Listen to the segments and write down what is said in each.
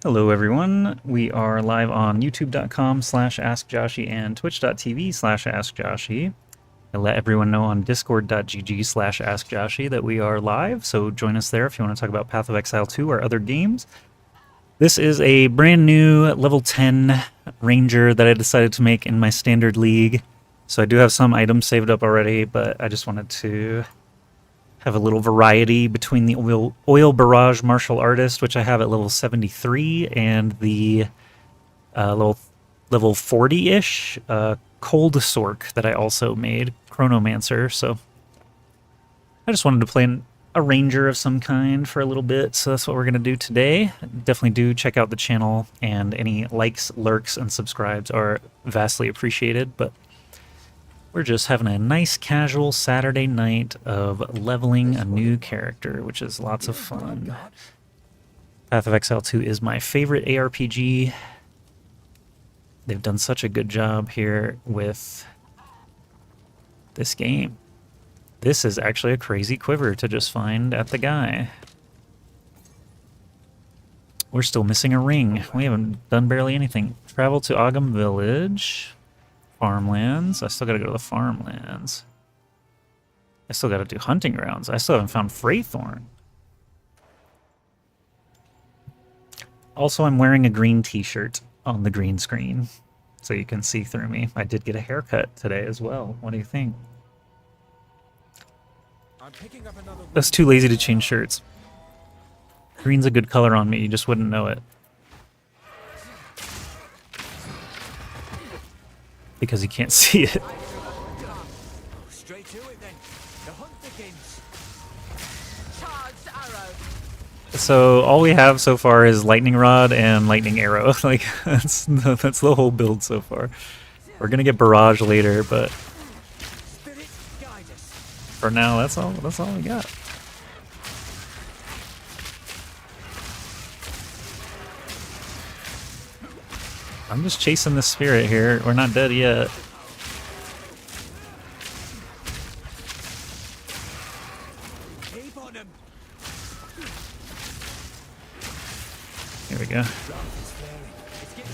Hello everyone, we are live on youtube.com/askjoshi and twitch.tv/askjoshi. I let everyone know on discord.gg/askjoshi that we are live, so join us there if you want to talk about Path of Exile 2 or other games. This is a brand new level 10 ranger that I decided to make in my standard league. So I do have some items saved up already, but I just wanted to have a little variety between the oil barrage martial artist, which I have at level 73, and the level 40-ish cold sork that I also made, chronomancer. So I just wanted to play a ranger of some kind for a little bit, so that's what we're going to do today. Definitely do check out the channel, and any likes, lurks, and subscribes are vastly appreciated, but we're just having a nice casual Saturday night of leveling a new character, which is lots of fun. Path of Exile 2 is my favorite ARPG. They've done such a good job here with this game. This is actually a crazy quiver to just find at the guy. We're still missing a ring. We haven't done barely anything. Travel to Ogum Village. Farmlands. I still gotta go to the farmlands. I still gotta do hunting grounds. I still haven't found Freythorn. Also, I'm wearing a green t-shirt on the green screen, so you can see through me. I did get a haircut today as well. What do you think? That's too lazy to change shirts. Green's a good color on me, you just wouldn't know it. Because you can't see it. So all we have so far is lightning rod and lightning arrow. Like that's the whole build so far. We're gonna get barrage later, but for now that's all we got. I'm just chasing the spirit here. We're not dead yet. Here we go. I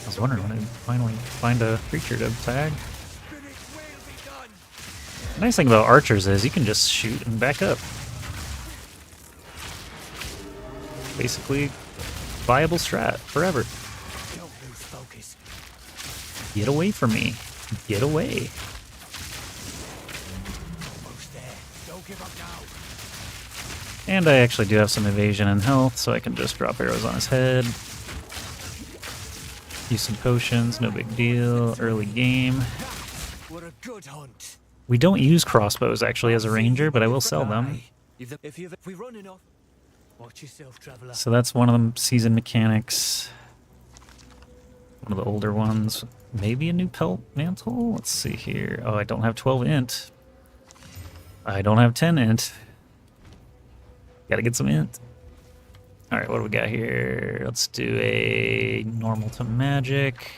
was wondering when I'd finally find a creature to tag. The nice thing about archers is you can just shoot and back up. Basically, viable strat forever. Get away from me. Get away. And I actually do have some evasion and health, so I can just drop arrows on his head. Use some potions, no big deal. Early game. We don't use crossbows actually as a ranger, but I will sell them. So that's one of the season mechanics. One of the older ones. Maybe a new pelt mantle? Let's see here. Oh, I don't have 12 int. I don't have 10 int. Gotta get some int. Alright, what do we got here? Let's do a normal to magic.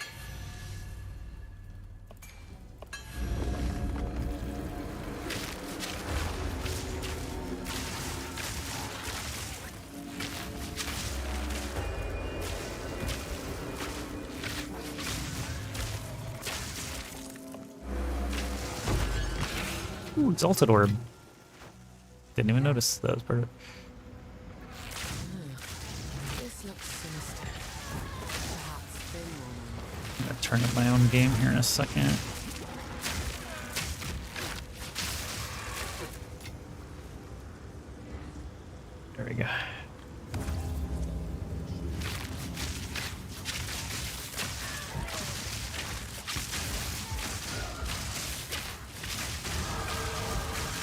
Ooh, Exalted Orb. Didn't even notice that was part of it. This looks sinister. I'm gonna turn up my own game here in a second. There we go.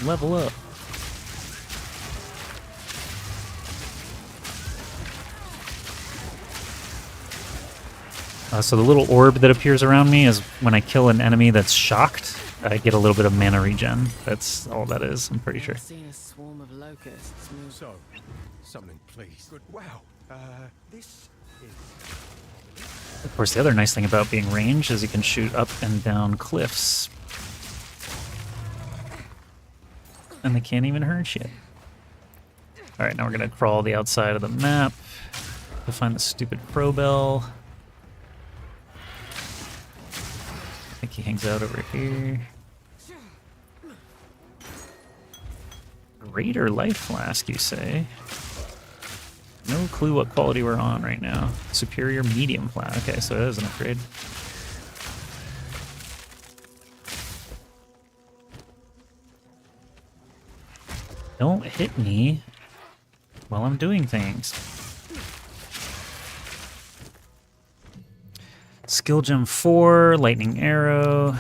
Level up. So the little orb that appears around me is when I kill an enemy that's shocked, I get a little bit of mana regen. That's all that is, I'm pretty sure. Seen a swarm of locusts move. So, something, please. Good. Wow. This is. Of course, the other nice thing about being ranged is you can shoot up and down cliffs. And they can't even hurt you. Alright, now we're going to crawl the outside of the map. To find the stupid Crow Bell. I think he hangs out over here. Greater Life Flask, you say? No clue what quality we're on right now. Superior Medium Flask. Okay, so it is an upgrade. Don't hit me while I'm doing things. Skill Gem 4, Lightning Arrow.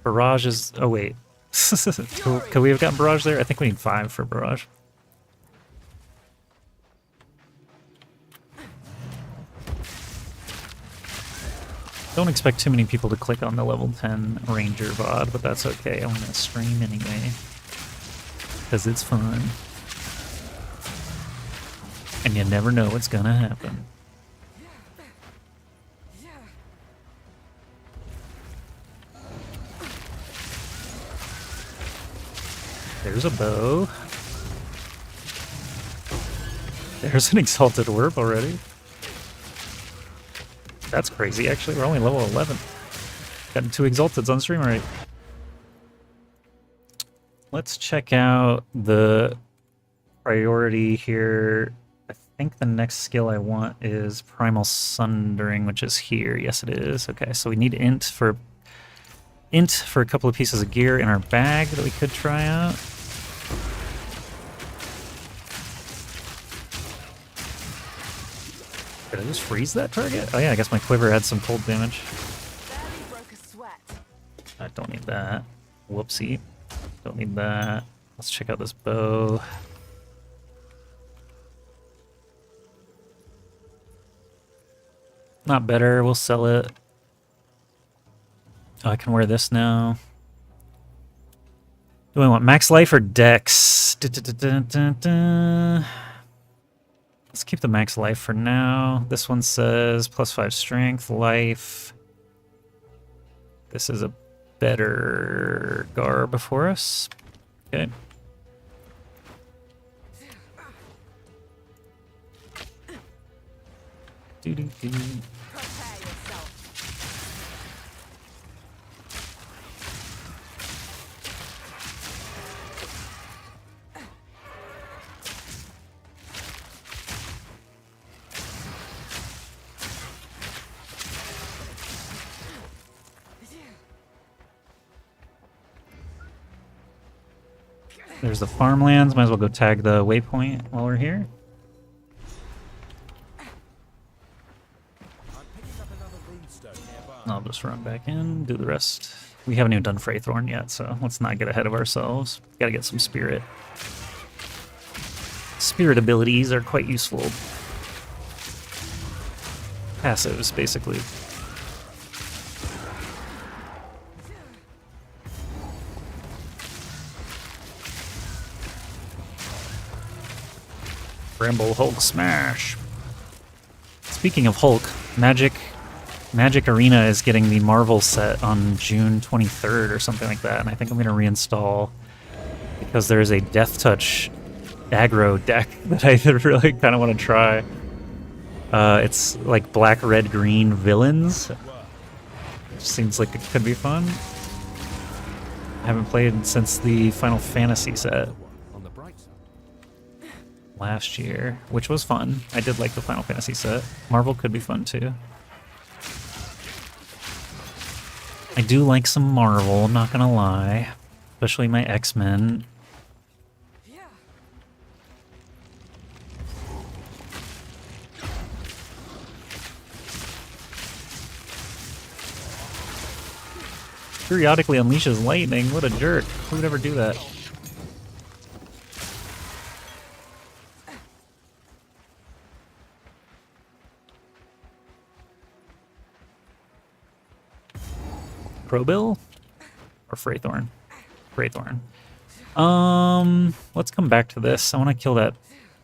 Barrage is... Oh, wait. Could we have gotten Barrage there? I think we need 5 for Barrage. Don't expect too many people to click on the level 10 Ranger VOD, but that's okay. I'm going to stream anyway. Because it's fun. And you never know what's going to happen. There's a bow. There's an Exalted Warp already. That's crazy, actually. We're only level 11. Gotten 2 Exalteds on stream already. Let's check out the priority here. I think the next skill I want is Primal Sundering, which is here. Yes, it is. Okay, so we need Int for a couple of pieces of gear in our bag that we could try out. Did I just freeze that target? Oh yeah, I guess my quiver had some cold damage. I don't need that. Whoopsie. Don't need that. Let's check out this bow. Not better, we'll sell it. Oh, I can wear this now. Do I want max life or dex? Let's keep the max life for now. This one says +5 strength, life. This is a better garb for us. Okay. Doo-doo-doo. There's the farmlands. Might as well go tag the waypoint while we're here. I'll just run back in, do the rest. We haven't even done Freythorn yet, so let's not get ahead of ourselves. Gotta get some spirit. Spirit abilities are quite useful. Passives, basically. Bramble Hulk Smash. Speaking of Hulk, Magic Arena is getting the Marvel set on June 23rd or something like that, and I think I'm going to reinstall because there is a Death Touch aggro deck that I really kind of want to try. It's like black, red, green villains. Which seems like it could be fun. I haven't played since the Final Fantasy set last year, which was fun. I did like the Final Fantasy set. Marvel could be fun too. I do like some Marvel, I'm not gonna lie. Especially my X-Men. Periodically unleashes lightning, what a jerk. Who would ever do that? Probill? Or Freythorn? Freythorn. Let's come back to this. I want to kill that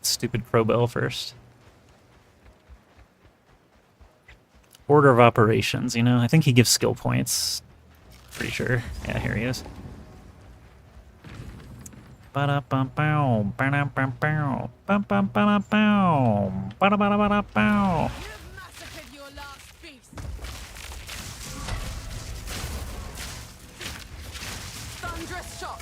stupid Probill first. Order of operations, you know? I think he gives skill points. Pretty sure. Yeah, here he is. Ba-da-bum-bow, ba-da-bum-bow, bum-bum-ba-da-bow, Ba-da-ba-da-ba-da-bow. You've massacred your last beast. Thunderous shot.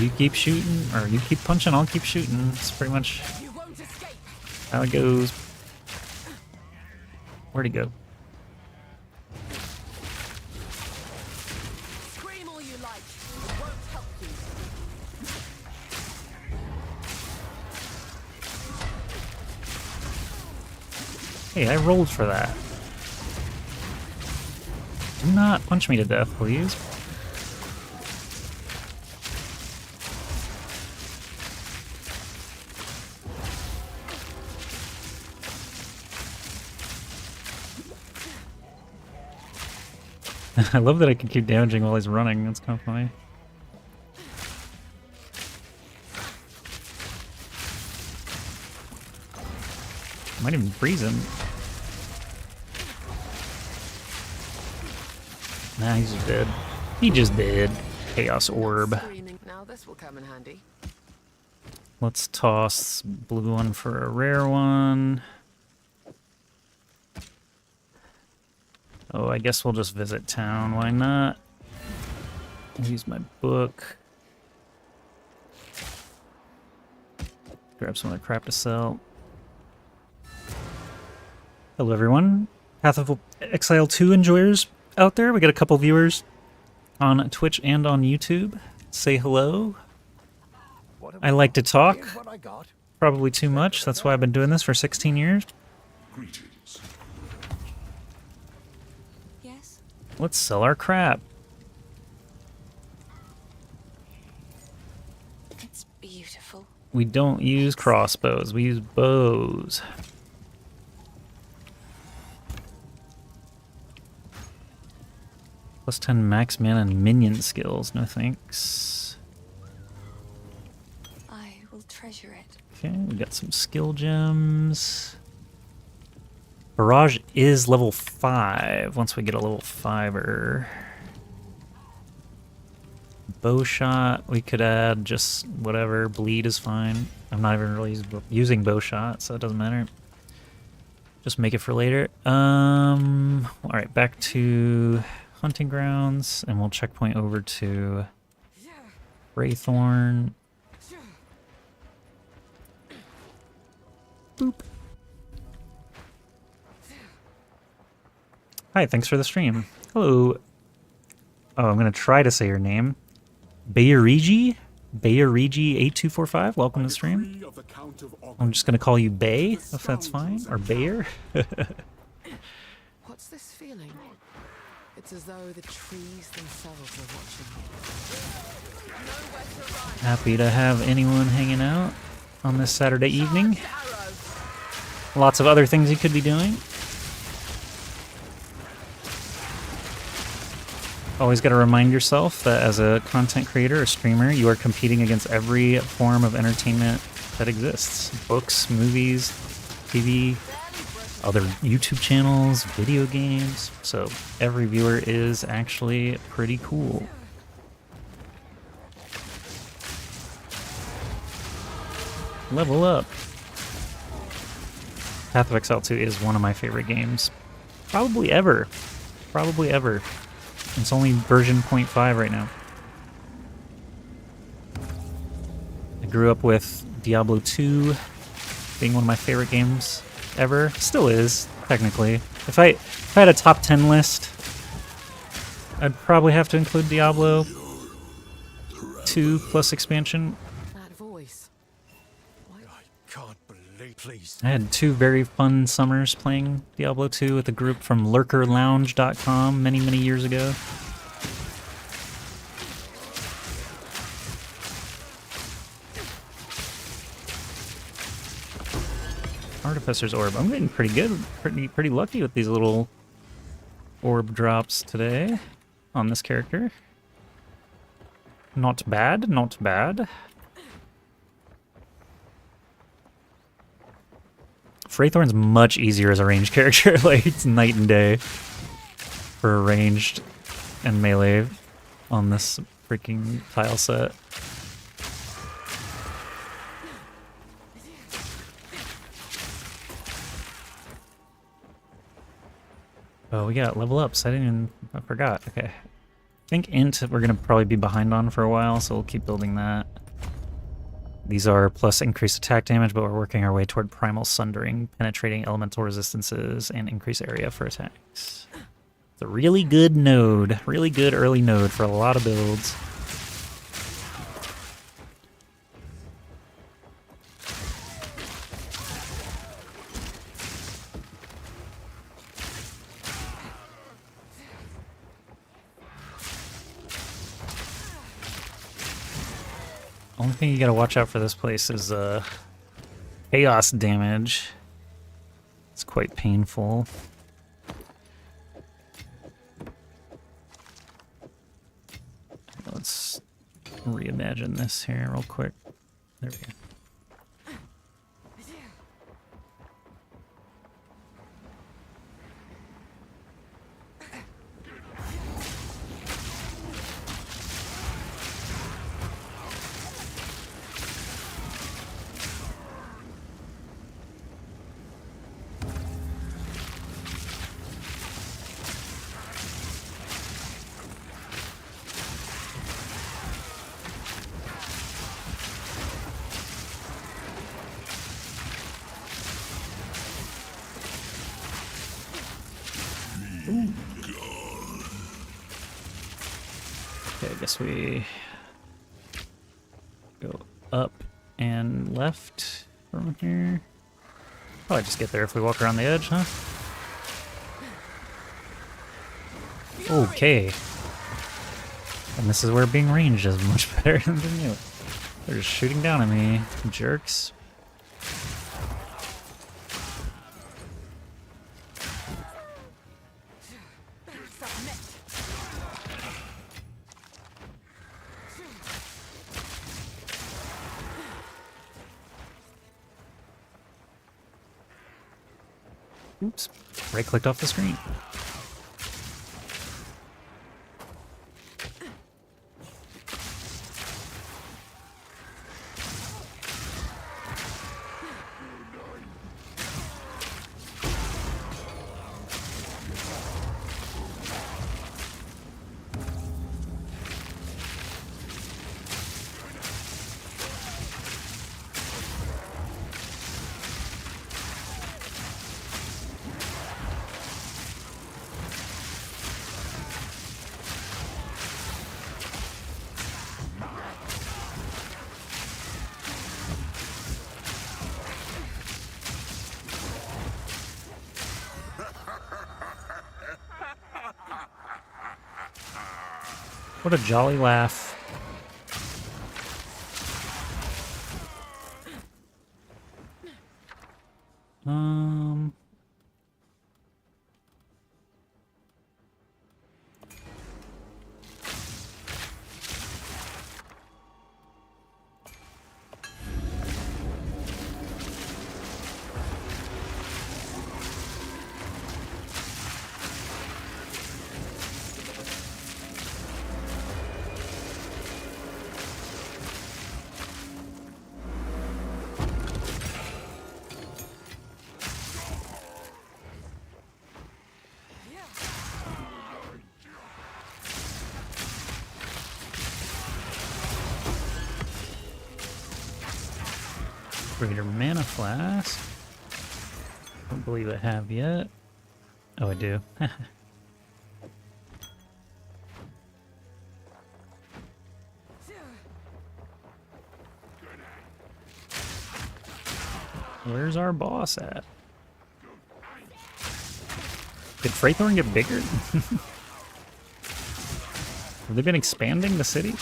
You keep shooting, or you keep punching, I'll keep shooting. It's pretty much You won't escape. how it goes. Where'd he go? Scream all you like. It won't help you. Hey, I rolled for that. Do not punch me to death, please. I love that I can keep damaging while he's running. That's kind of funny. Might even freeze him. Nah, he's just dead. He just did. Chaos Orb. Screaming. Now this will come in handy. Let's toss blue one for a rare one. Oh, I guess we'll just visit town. Why not? I'll use my book. Grab some other crap to sell. Hello, everyone. Path of Exile 2 enjoyers out there. We got a couple viewers on Twitch and on YouTube. Say hello. I like to talk. What I got? Probably too much. That's why I've been doing this for 16 years. Greetings. Yes. Let's sell our crap. It's beautiful. We don't use crossbows. We use bows. Plus 10 max mana and minion skills. No thanks. I will treasure it. Okay, we got some skill gems. Barrage is level 5 once we get a level 5-er. Bow shot, we could add just whatever. Bleed is fine. I'm not even really using bow shot, so it doesn't matter. Just make it for later. Alright, back to hunting grounds, and we'll checkpoint over to Wraithorn. Boop. Hi, thanks for the stream. Hello. Oh, I'm gonna try to say your name. Bayarigi? Bayarigi8245, welcome to the stream. I'm just gonna call you Bay, if that's fine. Or Bayer. What's this feeling? It's as though the trees themselves are watching. Nowhere to run. Happy to have anyone hanging out on this Saturday evening. Arrow. Lots of other things you could be doing. Always got to remind yourself that as a content creator or streamer, you are competing against every form of entertainment that exists. Books, movies, TV, other YouTube channels, video games. So every viewer is actually pretty cool. Level up. Path of Exile 2 is one of my favorite games. Probably ever. Probably ever. It's only version 0.5 right now. I grew up with Diablo 2 being one of my favorite games ever. Still is, technically. If I had a top 10 list, I'd probably have to include Diablo 2 plus expansion. That voice. I can't believe. Please. I had 2 very fun summers playing Diablo 2 with a group from lurkerlounge.com many, many years ago. Artificer's Orb. I'm getting pretty good, pretty lucky with these little orb drops today on this character. Not bad, not bad. Wraithorn's much easier as a ranged character. Like, it's night and day for ranged and melee on this freaking tile set. Oh, we got level ups. I forgot. Okay. I think int we're gonna probably be behind on for a while, so we'll keep building that. These are plus increased attack damage, but we're working our way toward primal sundering, penetrating elemental resistances, and increased area for attacks. It's a really good node, really good early node for a lot of builds. Only thing you gotta watch out for this place is chaos damage. It's quite painful. Let's reimagine this here real quick. There we go. Okay, I guess we go up and left from here. Probably just get there if we walk around the edge, huh? Okay. And this is where being ranged is much better than you. They're just shooting down at me, jerks. Oops, right-clicked off the screen. What a jolly laugh. Greater mana flask. Don't believe I have yet. Oh, I do. Where's our boss at? Did Freythorn get bigger? Have they been expanding the city?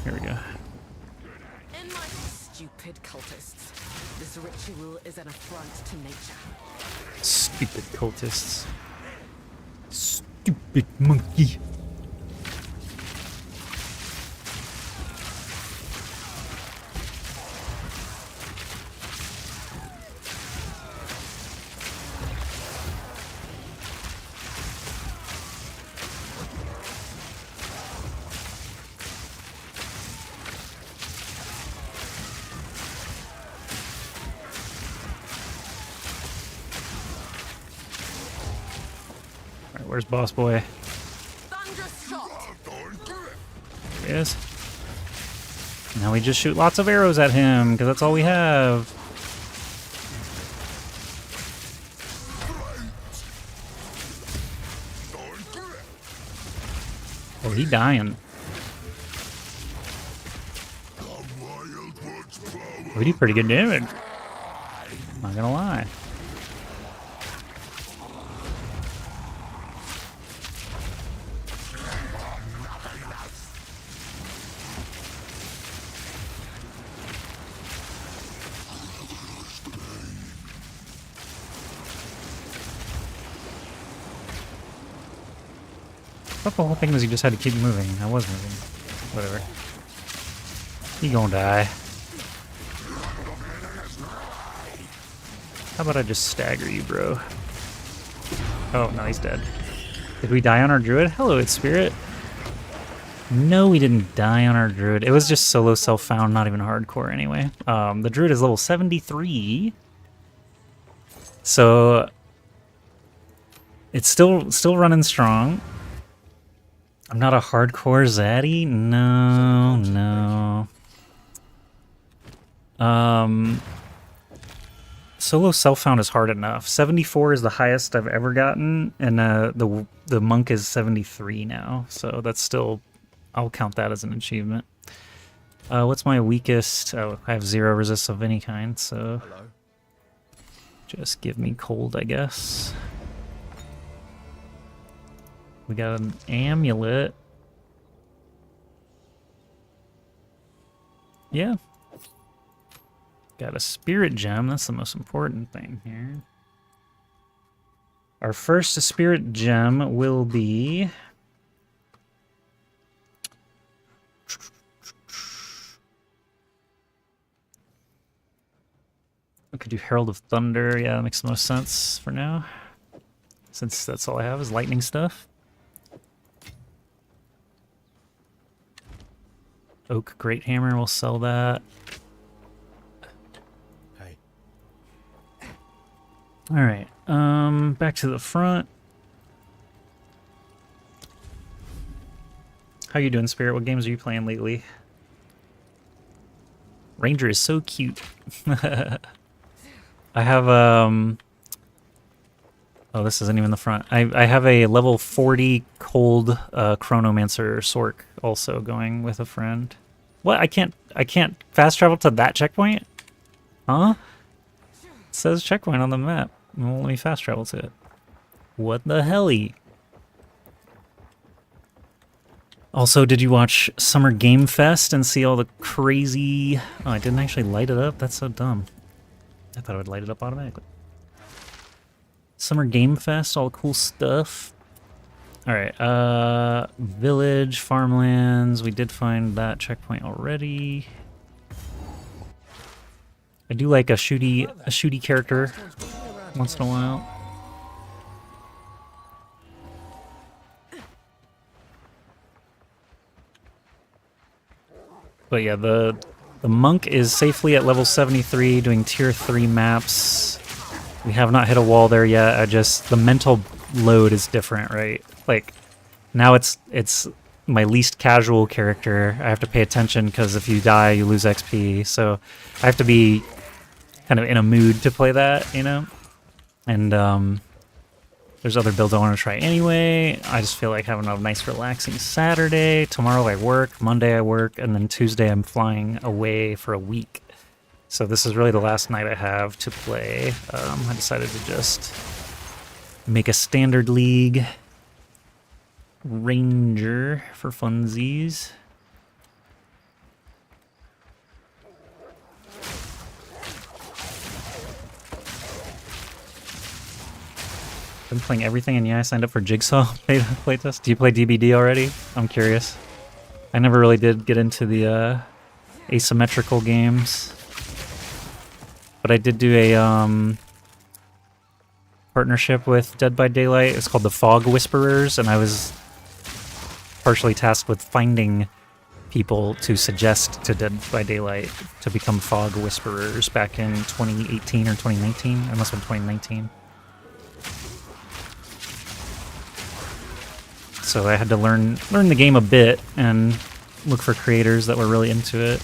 Here we go. In my stupid cultists, this ritual is an affront to nature. Stupid cultists. Stupid monkey. where's Boss Boy? Thunderous shot. There he is. Now we just shoot lots of arrows at him, because that's all we have. Oh, he dying. We do pretty good damage. Not gonna lie. I thought the whole thing was you just had to keep moving. I was moving. Whatever. You gonna die. How about I just stagger you, bro? Oh, no, he's dead. Did we die on our druid? Hello, it's Spirit. No, we didn't die on our druid. It was just solo self-found, not even hardcore anyway. The druid is level 73. So it's still running strong. I'm not a hardcore zaddy. No. Solo self-found is hard enough. 74 is the highest I've ever gotten, and the monk is 73 now. So that's still, I'll count that as an achievement. What's my weakest? Oh, I have 0 resist of any kind, so Hello. just give me cold, I guess. We got an amulet. Yeah. Got a spirit gem. That's the most important thing here. Our first spirit gem will be... We could do Herald of Thunder. Yeah, that makes the most sense for now. Since that's all I have is lightning stuff. Oak Great Hammer, we'll sell that. Hey. Alright, back to the front. How you doing, Spirit? What games are you playing lately? Ranger is so cute. I have, oh, this isn't even the front. I have a level 40 cold Chronomancer Sork also going with a friend. What? I can't fast travel to that checkpoint? Huh? It says checkpoint on the map. It won't let me fast travel to it. What the helly? Also, did you watch Summer Game Fest and see all the crazy... Oh, I didn't actually light it up? That's so dumb. I thought I would light it up automatically. Summer Game Fest, all cool stuff. Alright, village, farmlands, we did find that checkpoint already. I do like a shooty character once in a while. But yeah, the monk is safely at level 73 doing tier 3 maps. We have not hit a wall there yet. The mental load is different, right? Like, now it's my least casual character. I have to pay attention because if you die, you lose XP. So I have to be kind of in a mood to play that, you know? And there's other builds I want to try anyway. I just feel like having a nice relaxing Saturday. Tomorrow I work, Monday I work, and then Tuesday I'm flying away for a week. So this is really the last night I have to play. I decided to just make a standard league ranger for funsies. Been playing everything, and yeah, I signed up for Jigsaw playtest. Do you play DBD already? I'm curious. I never really did get into the asymmetrical games. But I did do a partnership with Dead by Daylight. It's called the Fog Whisperers, and I was partially tasked with finding people to suggest to Dead by Daylight to become Fog Whisperers back in 2018 or 2019. It must have been 2019. so I had to learn the game a bit and look for creators that were really into it.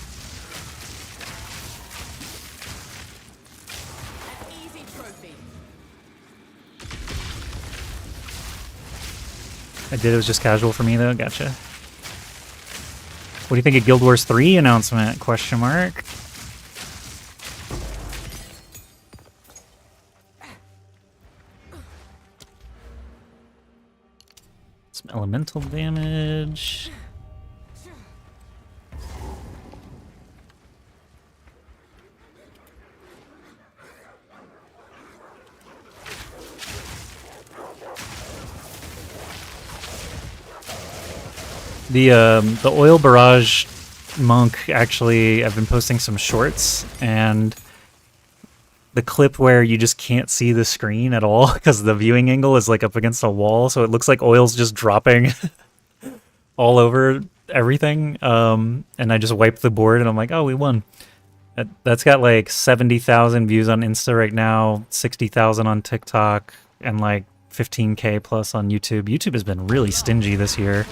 Easy trophy. I did. It was just casual for me though. Gotcha. What do you think of Guild Wars 3 announcement? Question mark. Some elemental damage. The oil barrage monk, actually, I've been posting some shorts, and the clip where you just can't see the screen at all because the viewing angle is like up against a wall, so it looks like oil's just dropping all over everything. And I just wiped the board and I'm like, oh, we won. That's got like 70,000 views on Insta right now, 60,000 on TikTok, and like 15K plus on YouTube. YouTube has been really stingy this year.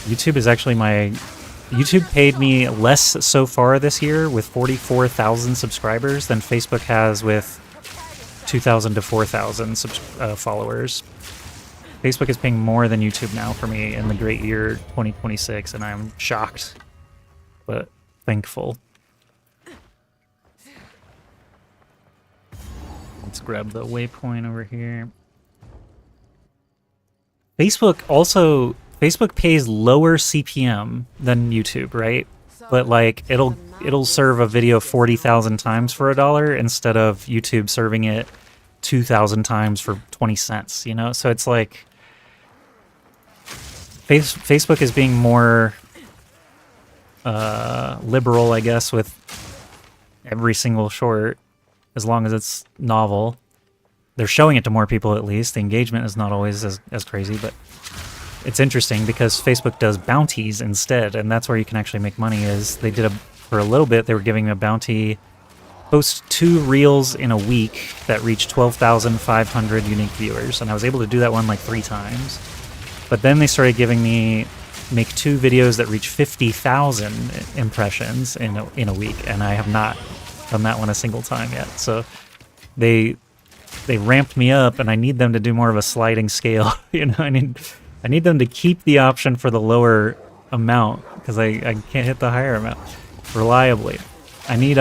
YouTube is actually YouTube paid me less so far this year with 44,000 subscribers than Facebook has with 2,000 to 4,000 followers. Facebook is paying more than YouTube now for me in the great year 2026, and I'm shocked, but thankful. Let's grab the waypoint over here. Facebook pays lower CPM than YouTube, right? But like it'll serve a video 40,000 times for $1 instead of YouTube serving it 2,000 times for 20 cents, you know? So it's like Facebook is being more liberal, I guess, with every single short, as long as it's novel. They're showing it to more people, at least. The engagement is not always as crazy, but it's interesting because Facebook does bounties instead, and that's where you can actually make money. Is they did for a little bit, they were giving me a bounty, post 2 reels in a week that reached 12,500 unique viewers, and I was able to do that one like 3 times. But then they started giving me make 2 videos that reach 50,000 impressions in a week, and I have not done that one a single time yet. So they ramped me up, and I need them to do more of a sliding scale. You know, I need them to keep the option for the lower amount because I can't hit the higher amount reliably. I need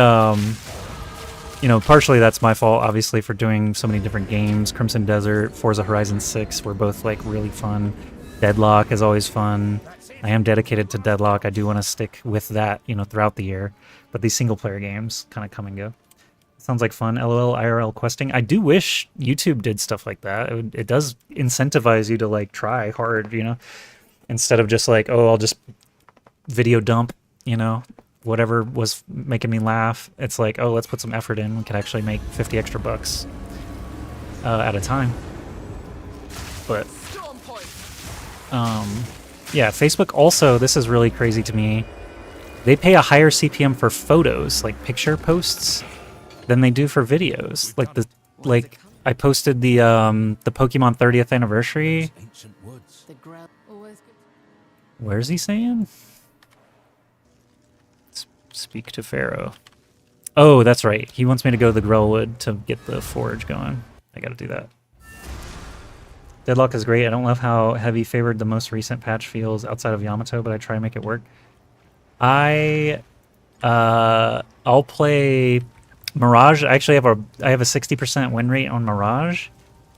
you know, partially that's my fault, obviously, for doing so many different games. Crimson Desert, Forza Horizon 6 were both like really fun. Deadlock is always fun. I am dedicated to Deadlock. I do want to stick with that, you know, throughout the year. But these single player games kind of come and go. Sounds like fun. LOL IRL questing. I do wish YouTube did stuff like that. It does incentivize you to like try hard, you know, instead of just like, oh, I'll just video dump, you know, whatever was making me laugh. It's like, oh, let's put some effort in. We could actually make 50 extra bucks at a time. But yeah, Facebook also, this is really crazy to me. They pay a higher CPM for photos, like picture posts, than they do for videos. Like I posted the Pokemon 30th anniversary. Where's he saying? Speak to Pharaoh. Oh, that's right. He wants me to go to the Grellwood to get the forge going. I gotta do that. Deadlock is great. I don't love how heavy favored the most recent patch feels outside of Yamato, but I try to make it work. I'll play Mirage. I actually I have a 60% win rate on Mirage.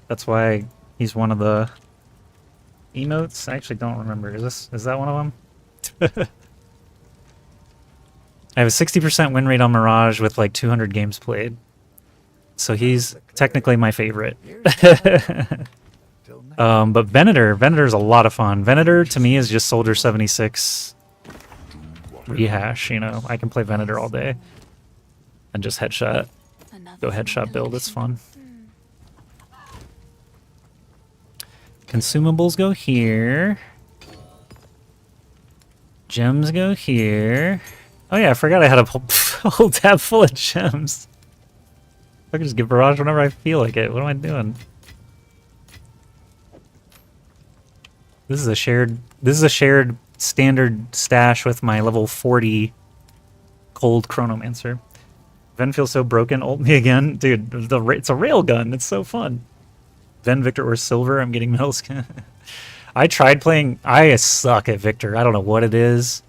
That's why he's one of the emotes. I actually don't remember. Is that one of them? I have a 60% win rate on Mirage with like 200 games played. So he's technically my favorite. But Venator's a lot of fun. Venator to me is just Soldier 76 rehash, you know. I can play Venator all day and just headshot. Go headshot build, it's fun. Consumables go here. Gems go here. Oh yeah, I forgot I had a whole tab full of gems. I can just get barrage whenever I feel like it. What am I doing? This is a shared standard stash with my level 40 cold chronomancer. Ven feels so broken. Ult me again. Dude, it's a railgun. It's so fun. Ven, Victor, or Silver. I'm getting metal skin. I tried playing... I suck at Victor. I don't know what it is.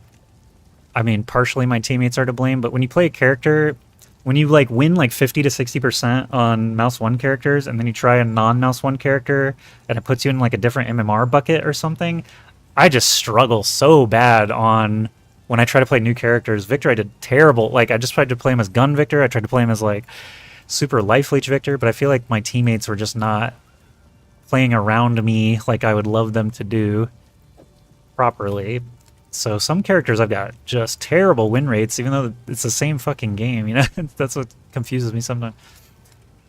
I mean, partially my teammates are to blame, but when you play a character... When you like win like 50 to 60% on mouse 1 characters, and then you try a non-mouse 1 character, and it puts you in like a different MMR bucket or something, I just struggle so bad on when I try to play new characters. Victor, I did terrible. Like, I just tried to play him as Gun Victor. I tried to play him as like super Life Leech Victor, but I feel like my teammates were just not playing around me like I would love them to do properly. So some characters I've got just terrible win rates, even though it's the same fucking game, you know? That's what confuses me sometimes.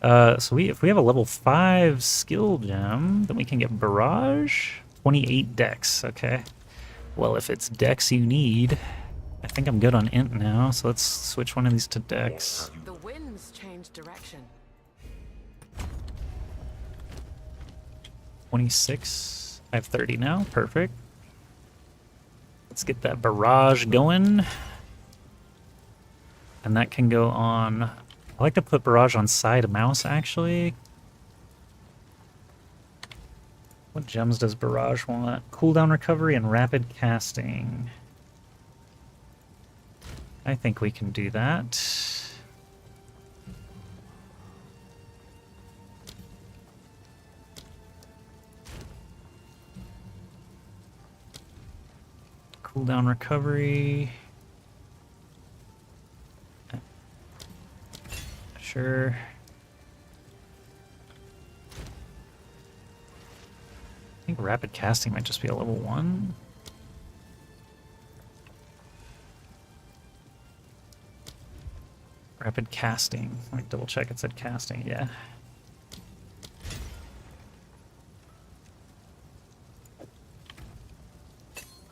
So if we have a level 5 skill gem, then we can get Barrage. 28 Dex, okay. Well, if it's Dex you need, I think I'm good on Int now, so let's switch one of these to Dex. The wind's changed direction. 26. I have 30 now, perfect. Let's get that barrage going. And that can go on... I like to put barrage on side mouse, actually. What gems does barrage want? Cooldown recovery and rapid casting. I think we can do that. Cooldown recovery. Sure. I think rapid casting might just be a level 1. Rapid casting. Let me double check it said casting, yeah.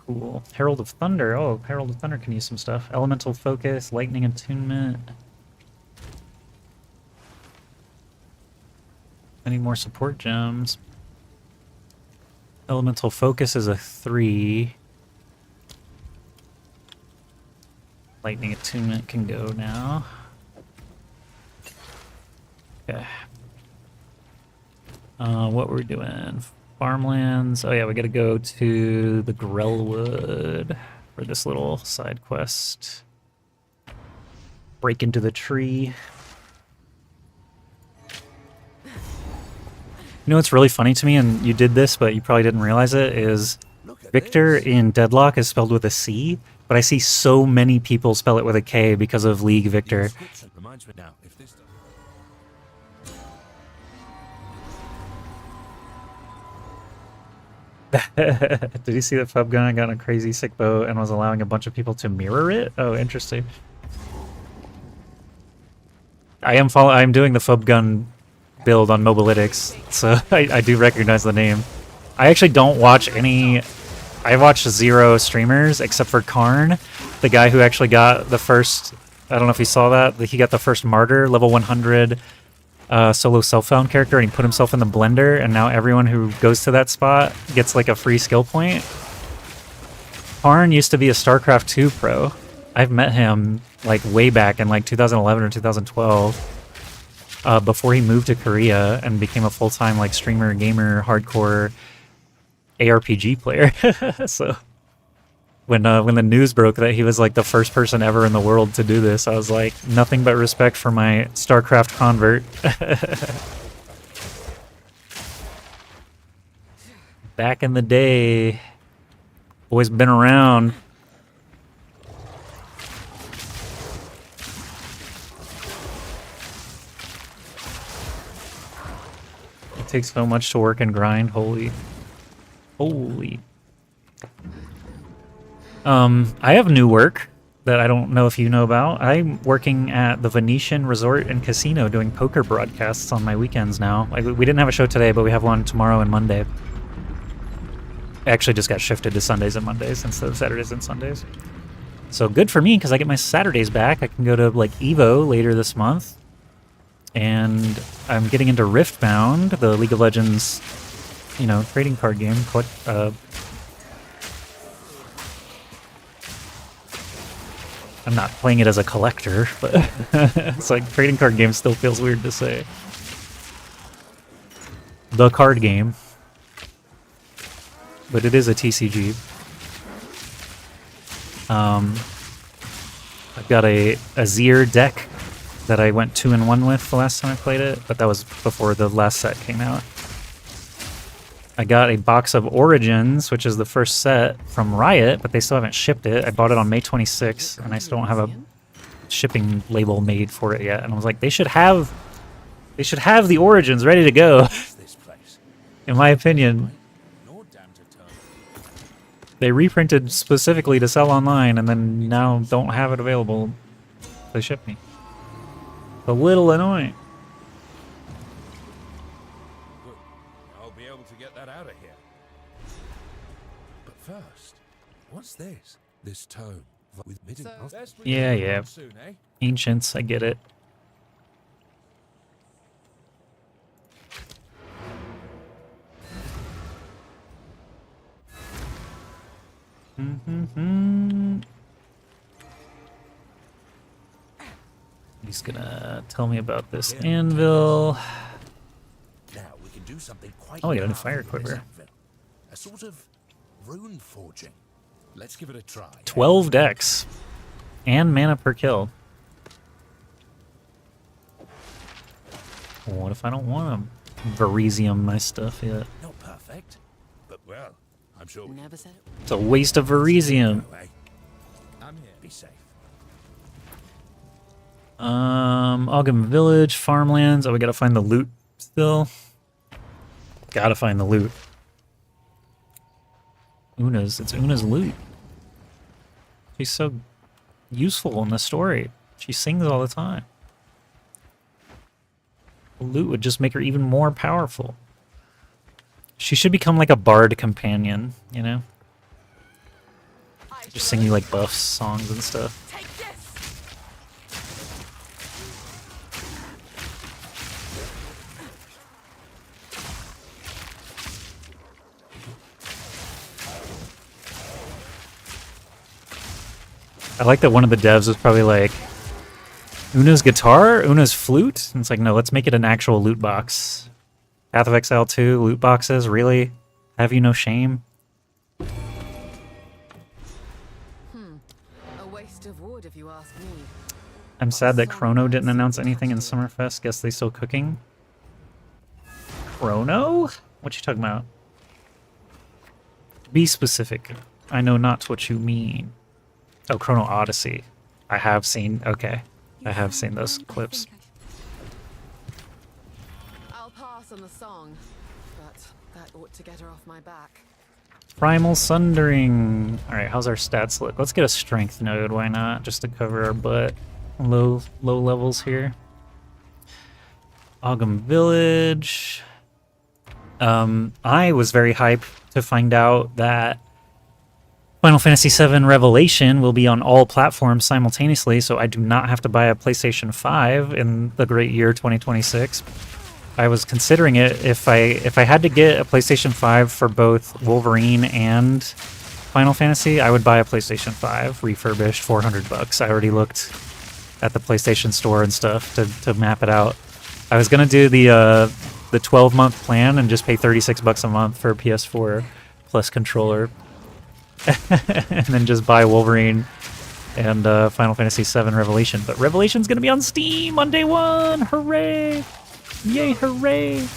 Cool. Herald of Thunder. Oh, Herald of Thunder can use some stuff. Elemental Focus, Lightning Attunement. I need more support gems. Elemental Focus is a 3. Lightning Attunement can go now. Okay. What were we doing? Farmlands. Oh yeah, we gotta go to the Grellwood for this little side quest. Break into the tree. You know what's really funny to me, and you did this, but you probably didn't realize it, is Victor in Deadlock is spelled with a C, but I see so many people spell it with a K because of League Victor. Did you see that Fub Gun got on a crazy sick boat and was allowing a bunch of people to mirror it? Oh, interesting. I'm doing the Fub Gun build on Mobalytics, so I do recognize the name. I actually don't watch any... I watch 0 streamers except for Karn, the guy who actually got the first... I don't know if you saw that. He got the first Martyr, level 100 solo self-found character, and he put himself in the blender, and now everyone who goes to that spot gets like a free skill point. Karn used to be a StarCraft 2 pro. I've met him like way back in like 2011 or 2012, before he moved to Korea and became a full-time like streamer, gamer, hardcore ARPG player. So when the news broke that he was like the first person ever in the world to do this, I was like, nothing but respect for my StarCraft convert. Back in the day, always been around. It takes so much to work and grind. Holy. I have new work that I don't know if you know about. I'm working at the Venetian Resort and Casino doing poker broadcasts on my weekends now. We didn't have a show today, but we have one tomorrow and Monday. It actually just got shifted to Sundays and Mondays instead of Saturdays and Sundays. So good for me, because I get my Saturdays back. I can go to like EVO later this month. And I'm getting into Riftbound, the League of Legends, you know, trading card game, I'm not playing it as a collector, but it's like trading card game still feels weird to say. The card game. But it is a TCG. I've got a Azir deck that I went 2-1 with the last time I played it, but that was before the last set came out. I got a box of Origins, which is the first set from Riot, but they still haven't shipped it. I bought it on May 26th, and I still don't have a shipping label made for it yet. And I was like, they should have the Origins ready to go. In my opinion. They reprinted specifically to sell online, and then now don't have it available. They ship me. A little annoying. Good. I'll be able to get that out of here. But first, what's this? This tome with midden. Yeah. Soon, eh? Ancients, I get it. He's gonna tell me about this anvil. Now we can do something quite. Oh, we got a new novel fire with this quiver. anvil. A sort of rune forging. Let's give it a try. 12 decks. And mana per kill. What if I don't want to Varisium my stuff yet? Not perfect, but well, I'm sure. Never said it. It's a waste of Varisium. I'm here. Be safe. Ogum Village, farmlands. Oh, we gotta find the loot still. Gotta find the loot. It's Una's loot. She's so useful in the story. She sings all the time. The loot would just make her even more powerful. She should become like a bard companion, you know? Just sing you like buffs, songs and stuff. Take this. I like that one of the devs was probably like, Una's guitar? Una's flute? And it's like, no, let's make it an actual loot box. Path of Exile 2, loot boxes? Really? Have you no shame? A waste of wood, if you ask me. I'm sad that Chrono didn't announce anything in Summerfest. Guess they still cooking? Chrono? What you talking about? Be specific. I know not what you mean. Oh, Chrono Odyssey. I have seen... Okay. I have seen those clips. I'll pass on the song, but that ought to get her off my back. Primal Sundering. Alright, how's our stats look? Let's get a strength node, why not? Just to cover our butt. Low levels here. Ogum Village. I was very hyped to find out that Final Fantasy VII Revelation will be on all platforms simultaneously, so I do not have to buy a PlayStation 5 in the great year 2026. I was considering it if I had to get a PlayStation 5 for both Wolverine and Final Fantasy, I would buy a PlayStation 5 refurbished, $400. I already looked at the PlayStation Store and stuff to map it out. I was gonna do the 12-month plan and just pay $36 a month for a PS4 plus controller. And then just buy Wolverine and Final Fantasy VII Revelation. But Revelation's gonna be on Steam on day one! Hooray! Yay, hooray!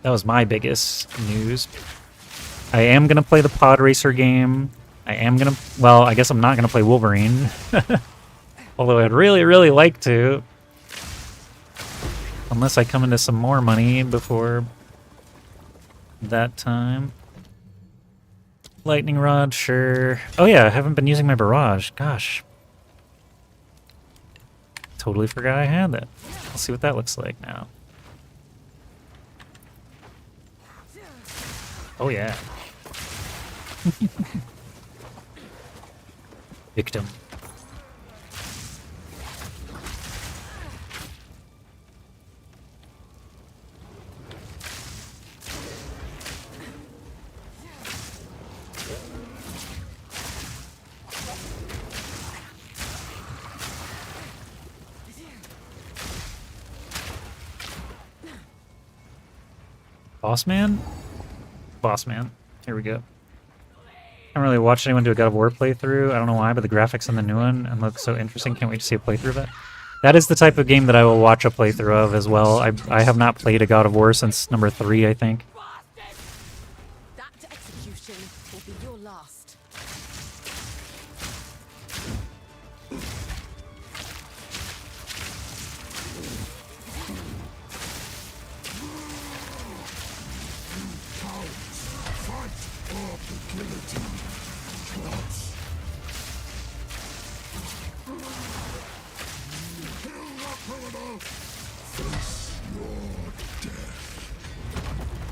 That was my biggest news. I am gonna play the Pod Racer game. Well, I guess I'm not gonna play Wolverine. Although I'd really, really like to. Unless I come into some more money before that time. Lightning Rod, sure. Oh yeah, I haven't been using my barrage. Gosh. Totally forgot I had that. Let's see what that looks like now. Oh yeah. Victim. Boss man? Boss man. Here we go. I haven't really watched anyone do a God of War playthrough. I don't know why, but the graphics in the new one and look so interesting. Can't wait to see a playthrough of it. That is the type of game that I will watch a playthrough of as well. I have not played a God of War since number 3, I think. That execution will be your last.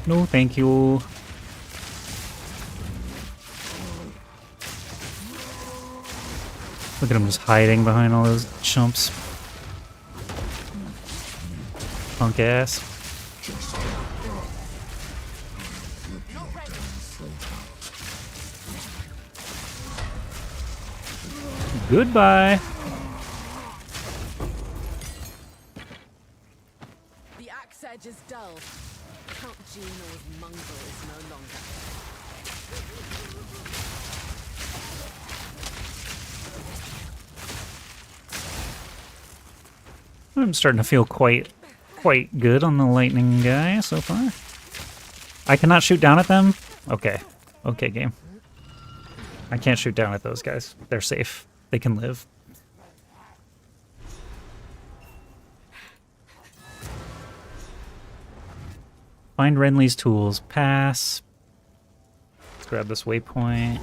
No, thank you. Look at him just hiding behind all those chumps. Punk ass. Goodbye. The axe edge is dull. Count Gino's mongrel is no longer. I'm starting to feel quite good on the lightning guy so far. I cannot shoot down at them? Okay. Okay, game. I can't shoot down at those guys. They're safe. They can live. Find Renly's tools. Pass. Let's grab this waypoint.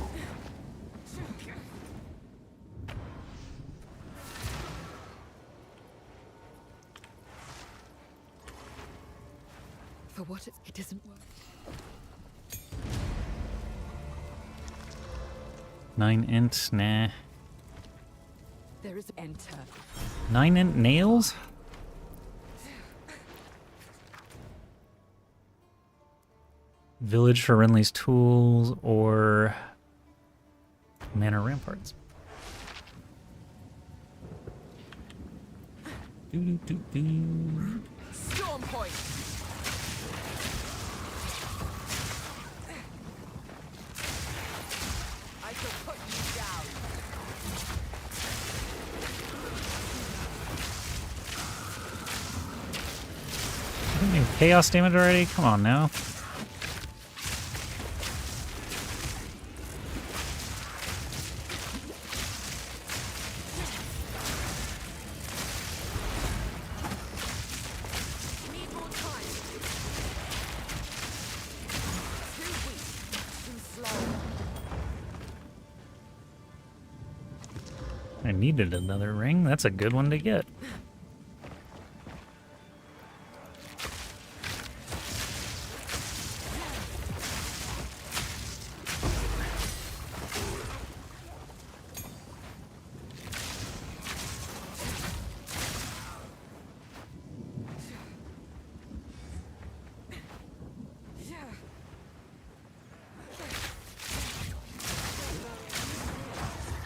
For what it doesn't work. 9 int, nah. There is enter. 9 int nails? Village for Renly's tools or Manor Ramparts. Storm point. I shall put you down. Didn't you chaos damage already? Come on now. Need more time. Too weak. Too slow. I needed another ring. That's a good one to get.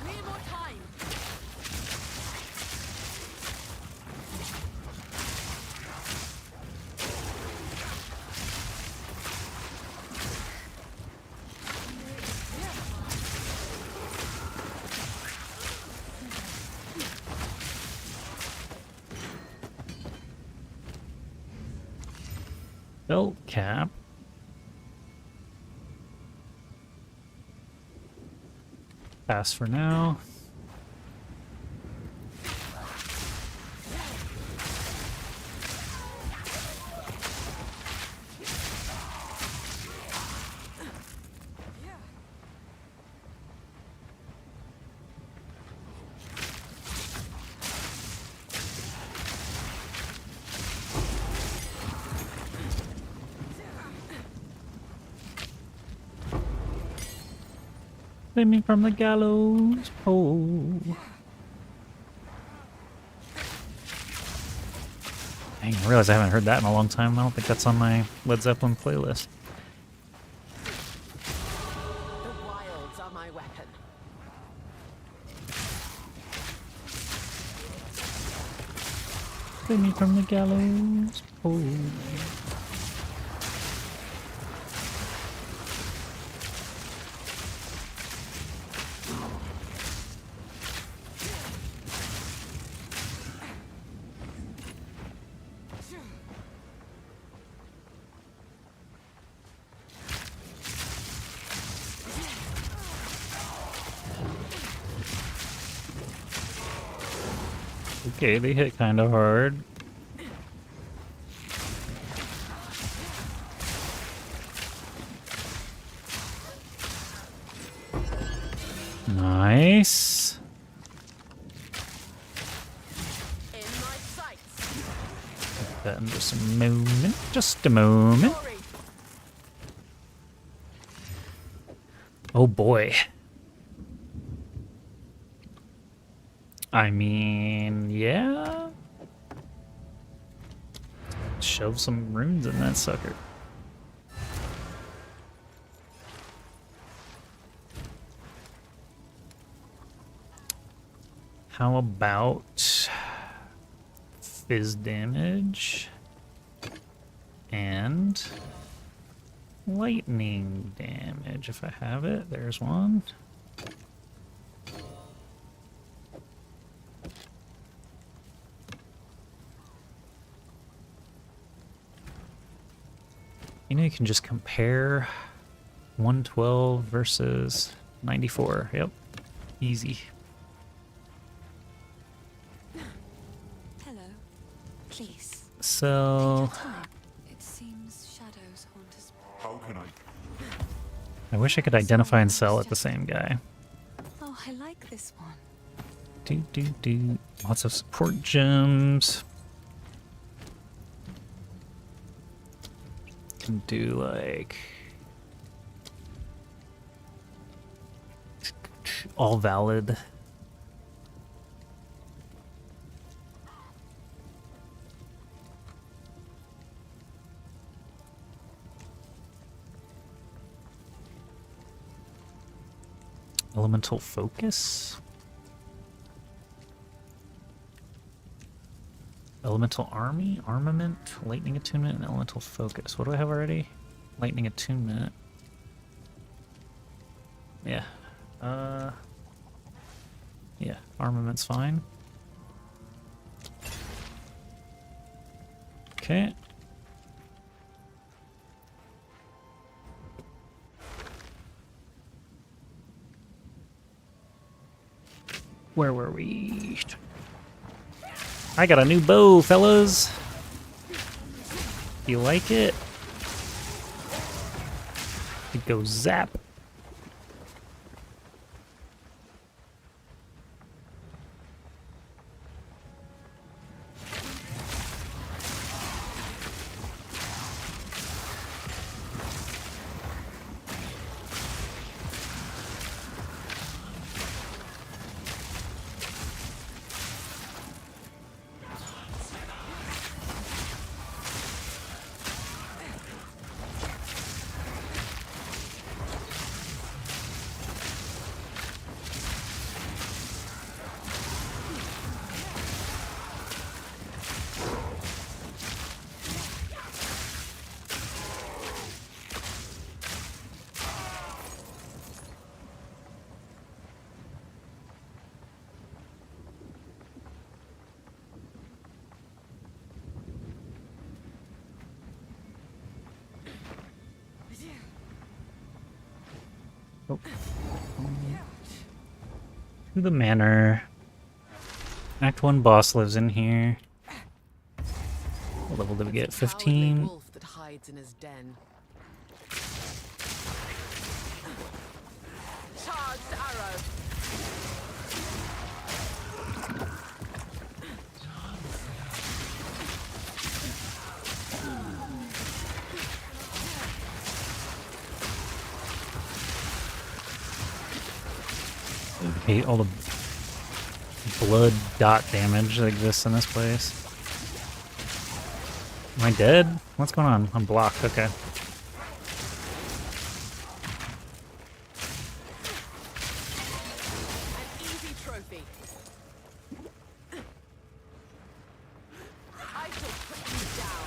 Need more time. Belt cap. Pass for now. Save me from the gallows pole. Dang, I realize I haven't heard that in a long time. I don't think that's on my Led Zeppelin playlist. The wilds are my weapon. Save me from the gallows pole. Okay, they hit kind of hard. Nice. In my sights. Put that in just a moment. Just a moment. Glory. Oh boy. I mean, yeah. Shove some runes in that sucker. How about fizz damage and lightning damage if I have it? There's one. You know, you can just compare 112 versus 94. Yep. Easy. Hello. Please. So, It seems shadows haunt us. How can I? I wish I could identify and sell at the same guy. Oh, I like this one. Do. Lots of support gems. Can do like all valid. Elemental focus. Elemental army, armament, lightning attunement, and elemental focus. What do I have already? Lightning attunement. Yeah. Yeah, armament's fine. Okay. Where were we? I got a new bow, fellas. You like it? It goes zap. Oh. To the manor. Act 1 boss lives in here. What level did we get? It's a cowardly 15? wolf that hides in his den. Charged arrow. I hate all the blood dot damage that exists in this place. Am I dead? What's going on? I'm blocked, okay. An easy trophy. I shall put you down.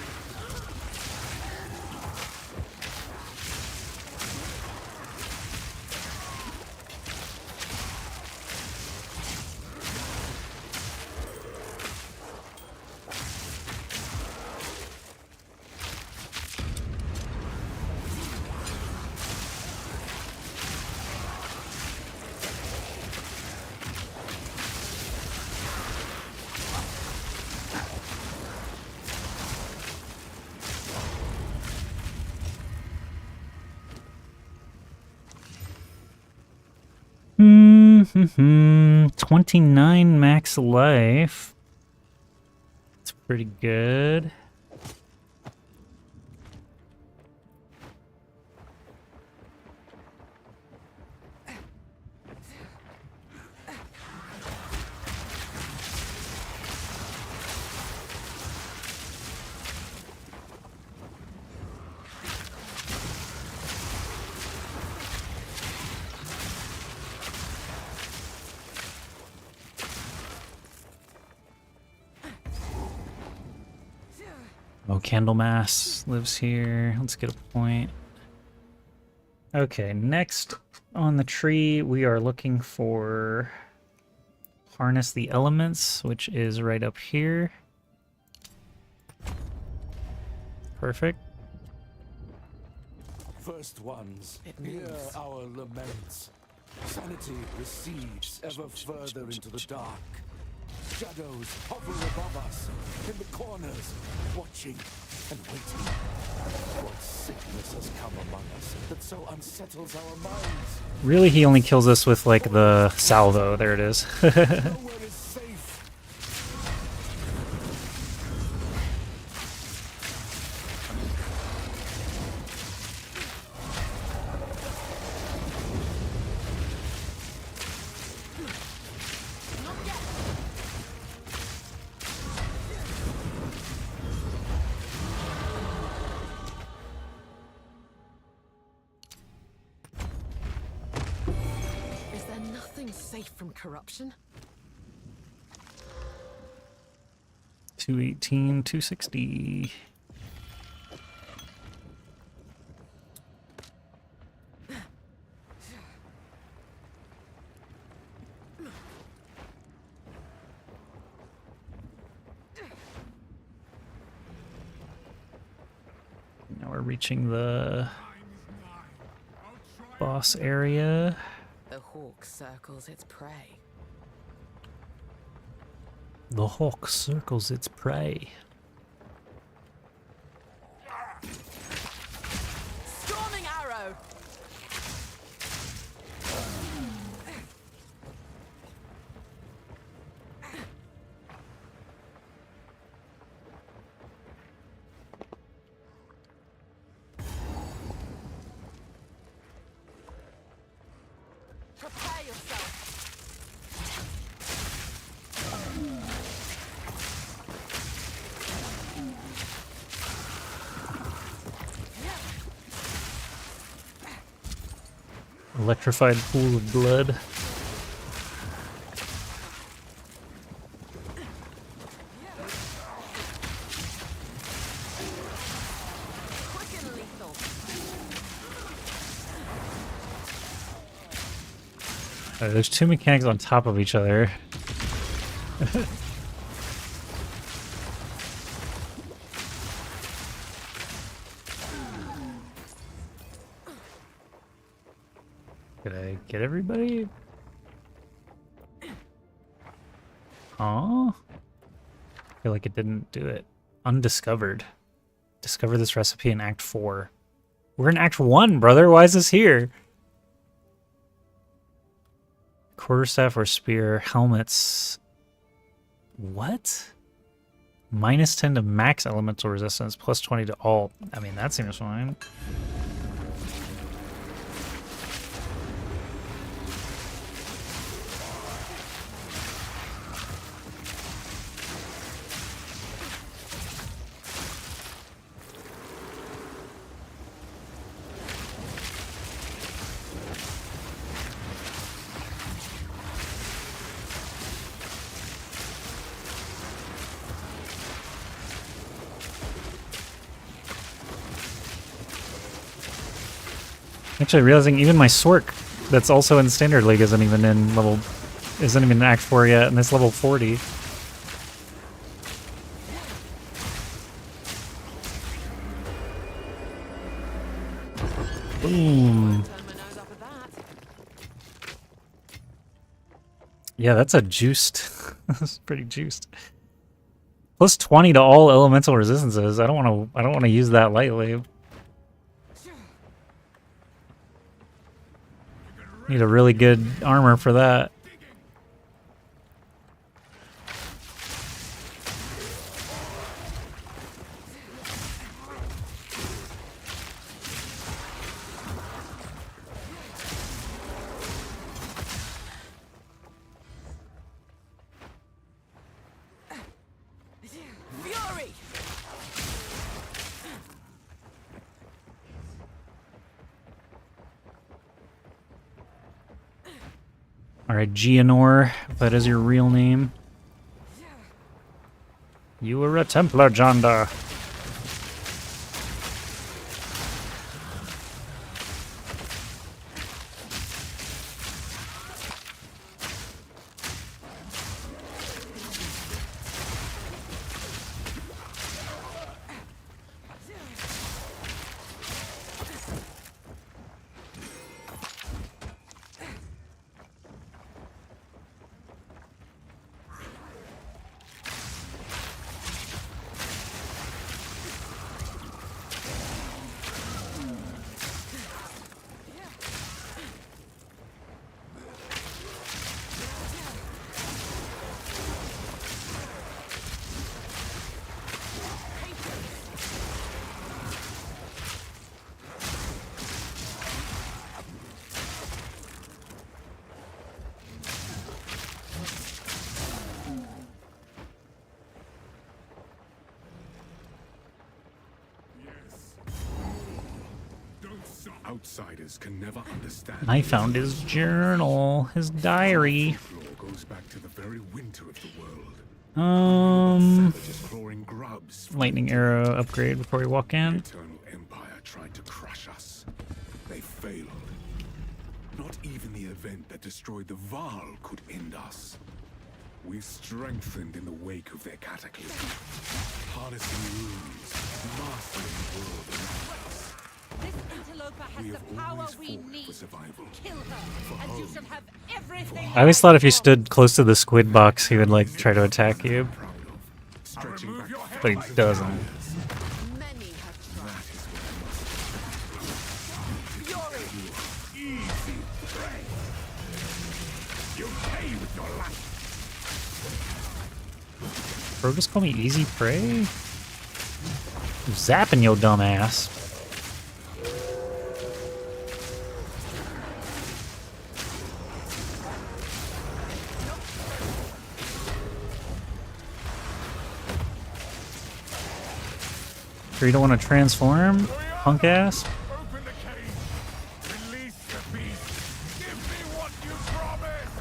29 max life. It's pretty good. Oh, Candlemass lives here. Let's get a point. Okay, next on the tree, we are looking for Harness the Elements, which is right up here. Perfect. First ones, It hear moves. our laments. Sanity recedes ever further into the dark. Shadows hover above us, in the corners, watching and waiting. What sickness has come among us that so unsettles our minds? Really, he only kills us with, like, the salvo. There it is. Nowhere is safe. Is there nothing safe from corruption? 218, 260. Now we're reaching the boss area. The hawk circles its prey. The hawk circles its prey. Storming arrow! Prepare yourself! Electrified pool of blood. Quick and lethal. There's two mechanics on top of each other. Did I get everybody? Aw. I feel like it didn't do it. Undiscovered. Discover this recipe in Act 4. We're in Act 1, brother. Why is this here? Quarterstaff or spear. Helmets. What? Minus 10 to max elemental resistance. Plus 20 to all. I mean, that seems fine. Actually, realizing even my Sork, that's also in Standard League, isn't even in Act 4 yet, and it's level 40. Boom. Turn my nose up at that. Yeah, that's a juiced. That's pretty juiced. Plus 20 to all elemental resistances. I don't want to use that lightly. Need a really good armor for that. Fury! Alright, Gianor, if that is your real name. You were a Templar, Jonda. Outsiders can never understand. I found his journal, his diary. Folklore goes back to the very winter of the world. Savages clawing grubs. Lightning arrow upgrade before we walk The in. Eternal Empire tried to crush us. They failed. Not even the event that destroyed the Val could end us. We strengthened in the wake of their cataclysm, harnessing runes, mastering the world around us. This interloper has We the have power always we fought need. for survival. Kill her, and you shall have everything. I always thought if you stood close to the squid box, he would like try to attack you, Proud of. Stretching back but he doesn't. Many have tried. easy prey. You pay with your life. Bro, just call me easy prey? I'm zapping your dumb ass. Sure you don't want to transform, punk ass? Open the cage. Release the beast. Give me what you promised.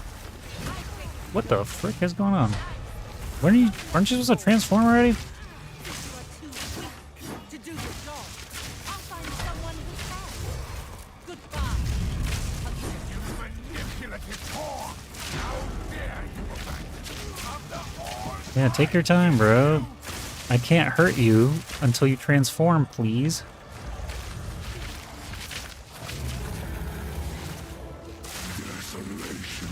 What the frick is going on? Aren't you supposed to transform already? To do the job. I'll find someone who can. Goodbye. You manipulative whore. How dare you abandon after all? Yeah, take your time, bro. I can't hurt you until you transform, please. Desolation.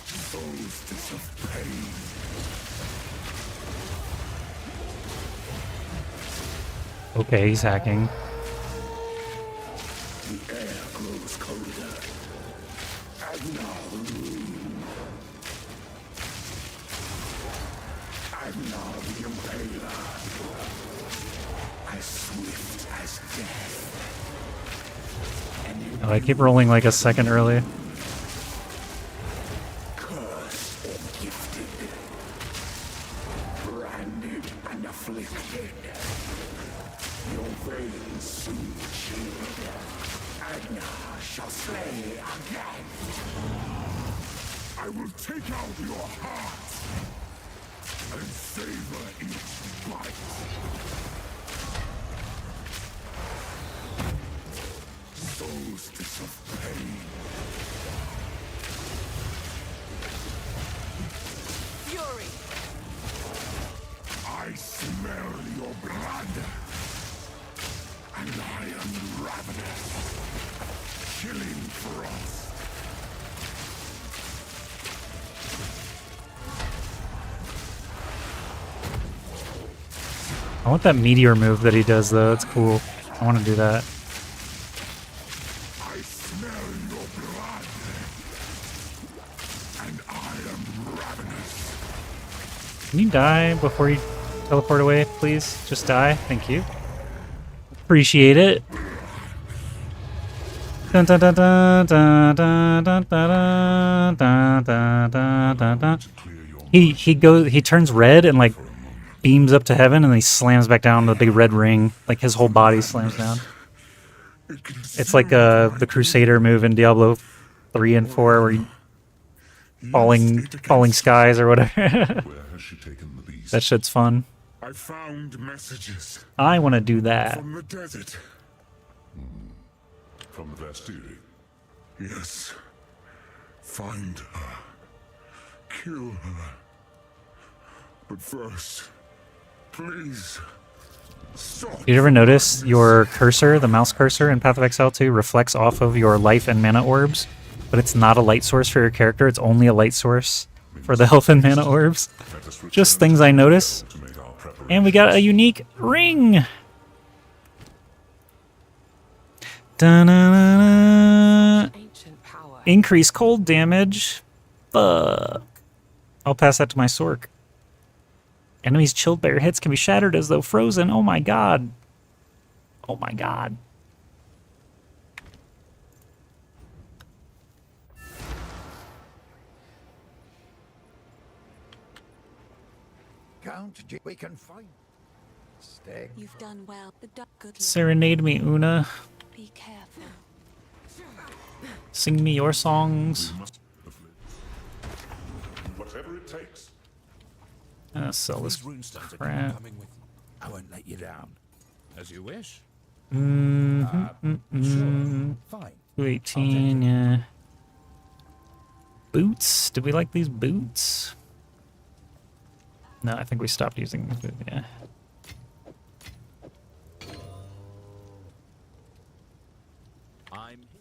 Solstice of pain. Okay, he's hacking. The air grows colder. And now the Impaler. As swift as death. And you Oh, I keep rolling like a second early. cursed and gifted. Branded and afflicted. Your veins soon chilled. Agna shall slay again. I will take out your heart and savor each bite. Solstice of pain. Fury! I smell your blood. And I am ravenous. Chilling frost. I want that meteor move that he does, though. It's cool. I want to do that. I smell your blood, and I am ravenous. Can you die before you teleport away, please? Just die. Thank you. Appreciate it. Dun, dun, dun, dun, dun, dun, dun, dun, dun, dun, dun, dun, dun. He turns red and like beams up to heaven, and then he slams back down to the big red ring. Like his whole body slams down. It's like the Crusader move in Diablo 3 and 4 where you falling skies or whatever. Where has she taken the beast? That shit's fun. I found messages I want to do that. from the desert. From the Bastille? Yes. Find her. Kill her. But first, please, stop. Did you ever notice your cursor, the mouse cursor in Path of Exile 2, reflects off of your life and mana orbs? But it's not a light source for your character, it's only a light source for the health and mana orbs. Just things I notice. And we got a unique ring! Da-na-na-na. Ancient power. Increase cold damage. Fuck. I'll pass that to my Sork. Enemies chilled by your hits can be shattered as though frozen. Oh my god. Oh my god. Count, we can find. Stay. You've done well. The good luck. Serenade me, Una. Be careful. Sing me your songs. Whatever it takes. Sell this These runestones are crap. coming with you. I won't let you down. As you wish. Sure. Fine. 218, yeah. Boots? Did we like these boots? No, I think we stopped using these boots, yeah.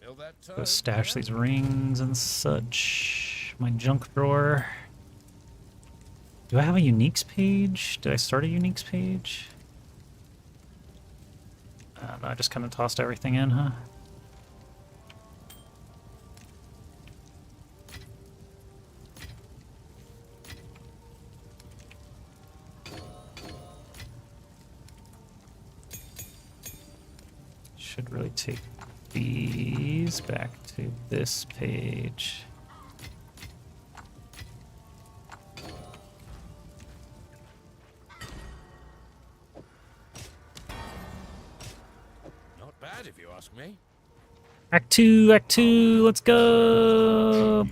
Fill that Go tome, stash yeah? these rings and such. My junk drawer. Do I have a uniques page? Did I start a uniques page? No, I just kind of tossed everything in, huh? Should really take these back to this page. Not bad if you ask me. Act 2, let's go! The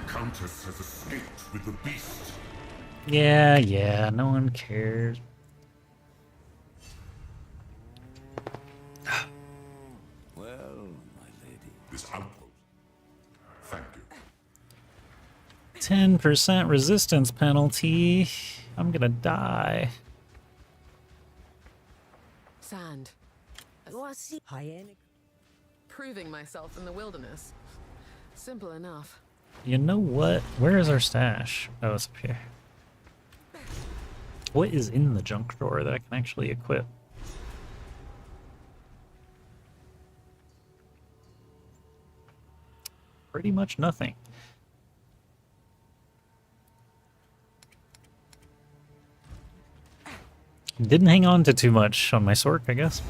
Countess has escaped with the beast. Yeah, no one cares. Well, my lady. This outpost. Thank you. 10% resistance penalty. I'm gonna die. Sand. Proving myself in the wilderness. Simple enough. You know what? Where is our stash? Oh, it's up here. What is in the junk drawer that I can actually equip? Pretty much nothing. Didn't hang on to too much on my Sork, I guess.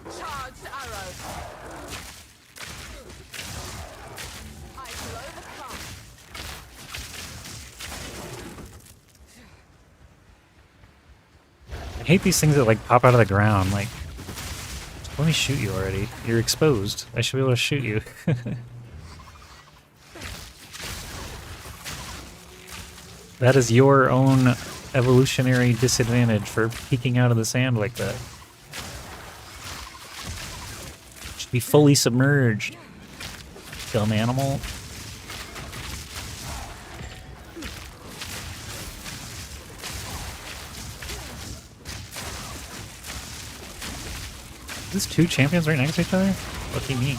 Charged arrow. I shall overcome. I hate these things that like pop out of the ground. Like, let me shoot you already. You're exposed. I should be able to shoot you. That is your own evolutionary disadvantage for peeking out of the sand like that. Should be fully submerged. Dumb animal. Is this two champions right next to each other? Lucky me.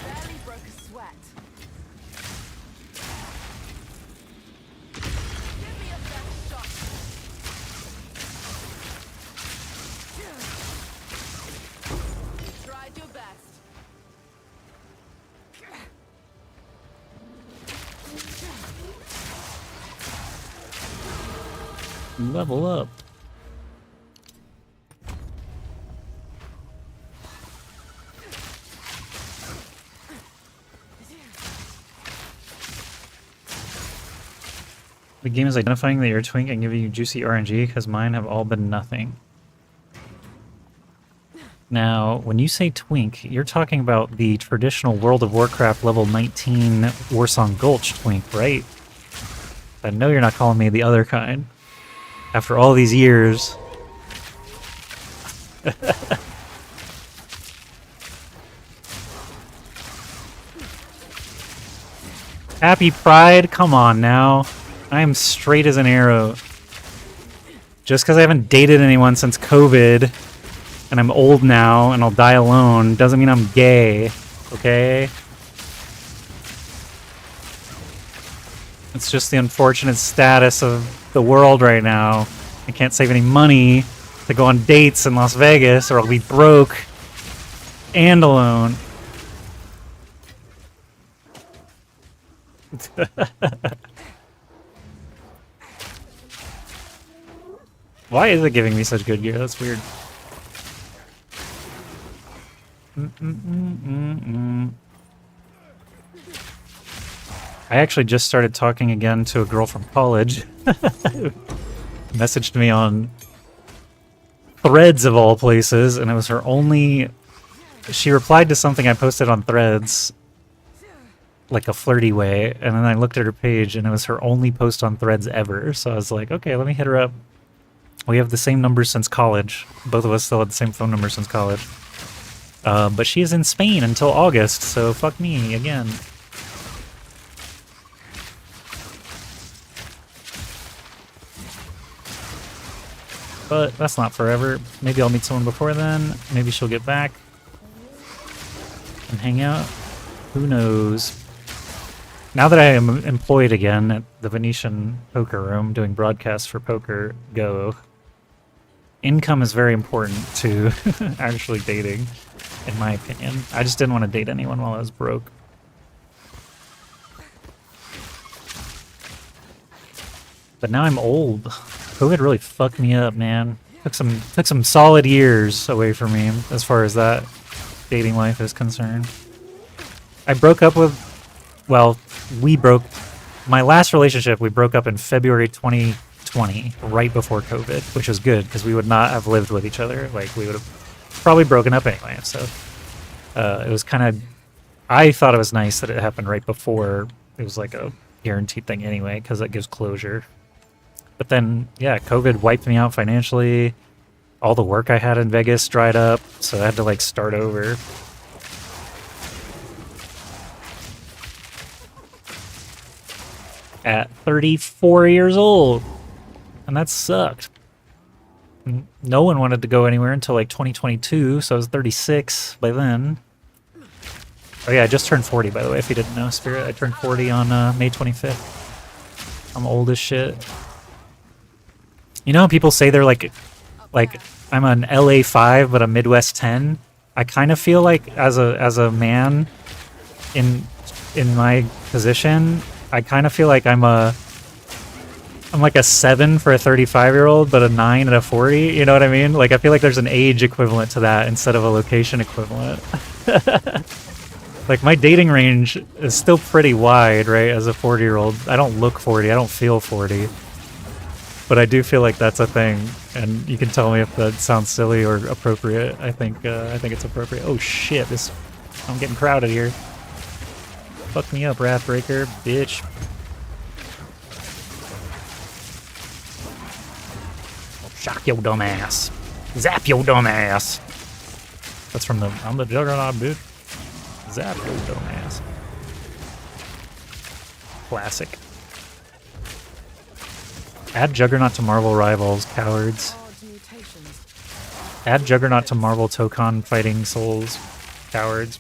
Barely broke a sweat. Level up. The game is identifying that you're a twink and giving you juicy RNG because mine have all been nothing. Now, when you say twink, you're talking about the traditional World of Warcraft level 19 Warsong Gulch twink, right? I know you're not calling me the other kind. After all these years. Happy Pride? Come on now. I am straight as an arrow. Just because I haven't dated anyone since COVID, and I'm old now, and I'll die alone, doesn't mean I'm gay, okay? It's just the unfortunate status of the world right now. I can't save any money to go on dates in Las Vegas, or I'll be broke and alone. Why is it giving me such good gear? That's weird. I actually just started talking again to a girl from college. Messaged me on Threads of all places, and it was her only... She replied to something I posted on Threads, like a flirty way, and then I looked at her page, and it was her only post on Threads ever. So I was like, okay, let me hit her up. We have the same numbers since college. Both of us still had the same phone number since college. But she is in Spain until August, so fuck me again. But that's not forever. Maybe I'll meet someone before then. Maybe she'll get back and hang out. Who knows? Now that I am employed again at the Venetian Poker Room doing broadcasts for Poker Go, income is very important to actually dating, in my opinion. I just didn't want to date anyone while I was broke. But now I'm old. COVID really fucked me up, man. Took some solid years away from me as far as that dating life is concerned. I broke up with, well, my last relationship, we broke up in February 2020, right before COVID, which was good because we would not have lived with each other. Like, we would have probably broken up anyway. So it was kind of, I thought it was nice that it happened right before. It was like a guaranteed thing anyway because that gives closure. But then, yeah, COVID wiped me out financially. All the work I had in Vegas dried up, so I had to, like, start over. At 34 years old. And that sucked. No one wanted to go anywhere until, like, 2022, so I was 36 by then. Oh, yeah, I just turned 40, by the way, if you didn't know, Spirit. I turned 40 on May 25th. I'm old as shit. You know how people say they're like I'm an LA 5 but a Midwest 10? I kind of feel like as a man in my position, I kind of feel like I'm like a 7 for a 35-year-old but a 9 and a 40, you know what I mean? Like I feel like there's an age equivalent to that instead of a location equivalent. Like my dating range is still pretty wide, right? As a 40-year-old, I don't look 40, I don't feel 40. But I do feel like that's a thing, and you can tell me if that sounds silly or appropriate. I think it's appropriate. Oh shit, I'm getting crowded here. Fuck me up, Wrathbreaker, bitch. I'll shock your dumb ass. Zap your dumb ass. That's from I'm the Juggernaut, dude. Zap your dumb ass. Classic. Add Juggernaut to Marvel Rivals, cowards. Add Juggernaut to Marvel Tokon Fighting Souls, cowards.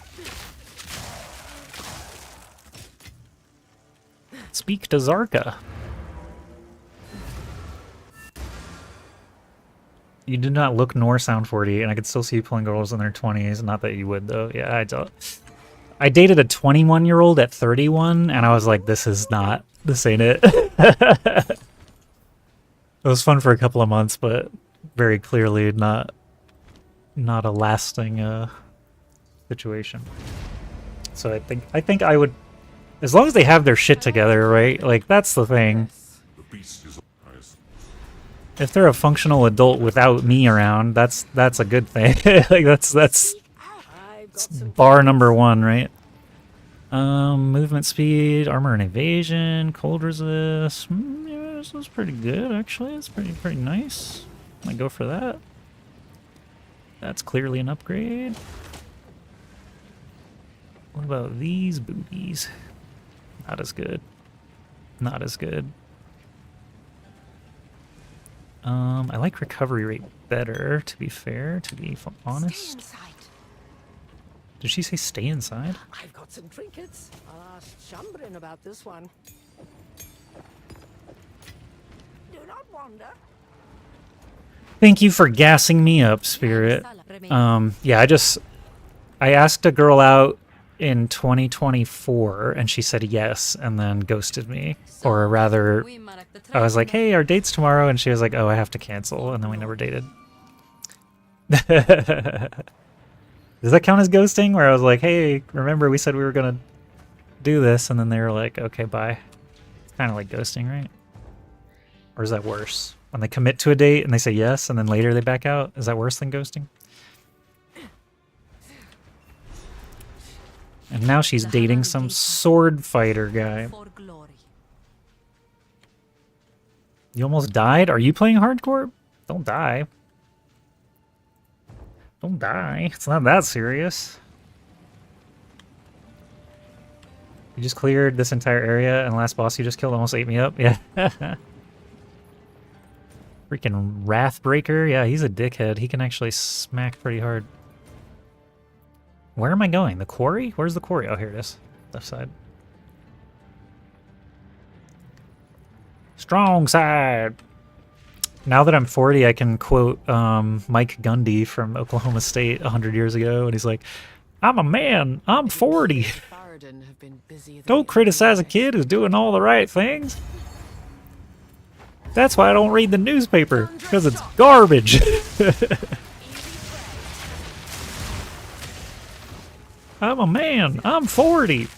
Speak to Zarka. You do not look nor sound 40, and I could still see you pulling girls in their 20s. Not that you would, though. Yeah, I don't. I dated a 21-year-old at 31, and I was like, this ain't it. It was fun for a couple of months, but very clearly not a lasting situation. So I think I would, as long as they have their shit together, right? Like that's the thing. The beast is nice. If they're a functional adult without me around, that's a good thing. Like that's I've got some bar number one, right? Movement speed, armor and evasion, cold resist. Yeah, this is pretty good actually. It's pretty nice. Might go for that. That's clearly an upgrade. What about these booties? Not as good. Not as good. I like recovery rate better, to be fair, to be honest. Did she say stay inside? I've got some trinkets. I'll ask Chambrin about this one. Do not wander. Thank you for gassing me up, Spirit. Yeah, I asked a girl out in 2024 and she said yes and then ghosted me. Or rather, I was like, hey, our date's tomorrow, and she was like, oh, I have to cancel, and then we never dated. Does that count as ghosting? Where I was like, hey, remember we said we were gonna do this, and then they were like, okay, bye. It's kind of like ghosting, right? Or is that worse? When they commit to a date and they say yes, and then later they back out? Is that worse than ghosting? And now she's dating some sword fighter guy. You almost died? Are you playing hardcore? Don't die. Don't die. It's not that serious. You just cleared this entire area, and the last boss you just killed almost ate me up? Yeah. Freaking Wrathbreaker. Yeah, he's a dickhead. He can actually smack pretty hard. Where am I going? The quarry? Where's the quarry? Oh, here it is. Left side. Strong side! Now that I'm 40, I can quote Mike Gundy from Oklahoma State 100 years ago, and he's like, I'm a man. I'm 40. Farad'n have been busier than Don't criticize a kid who's doing all the right things. That's why I don't read the newspaper, because it's garbage. I'm a man. I'm 40.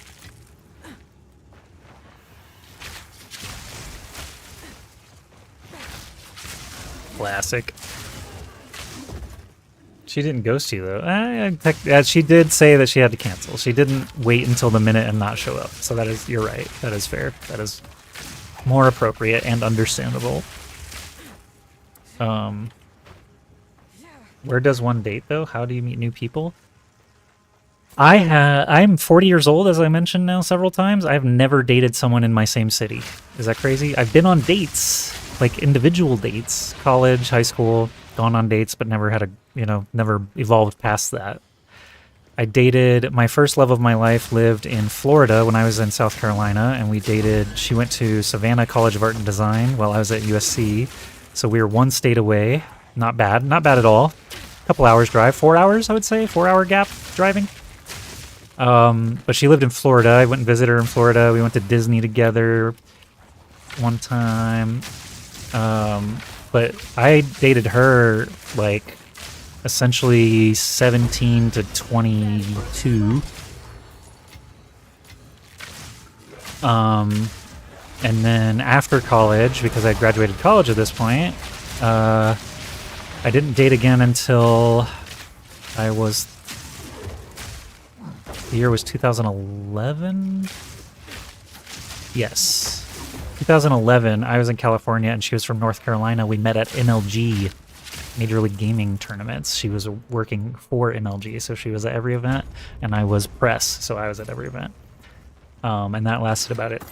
Classic. She didn't ghost you, though. She did say that she had to cancel. She didn't wait until the minute and not show up. So that is, you're right. That is fair. That is more appropriate and understandable. Where does one date, though? How do you meet new people? I'm 40 years old, as I mentioned now several times. I've never dated someone in my same city. Is that crazy? I've been on dates, like individual dates, college, high school, gone on dates, but never had never evolved past that. I dated, my first love of my life lived in Florida when I was in South Carolina, and we dated, she went to Savannah College of Art and Design while I was at USC. So we were one state away. Not bad at all. Couple hours drive, 4 hours, I would say, 4-hour gap driving. But she lived in Florida. I went and visited her in Florida. We went to Disney together one time. But I dated her, like, essentially 17 to 22. And then after college, because I graduated college at this point, I didn't date again until I was... The year was 2011? Yes. 2011, I was in California and she was from North Carolina. We met at MLG, Major League Gaming tournaments. She was working for MLG, so she was at every event, and I was press, so I was at every event. And that lasted about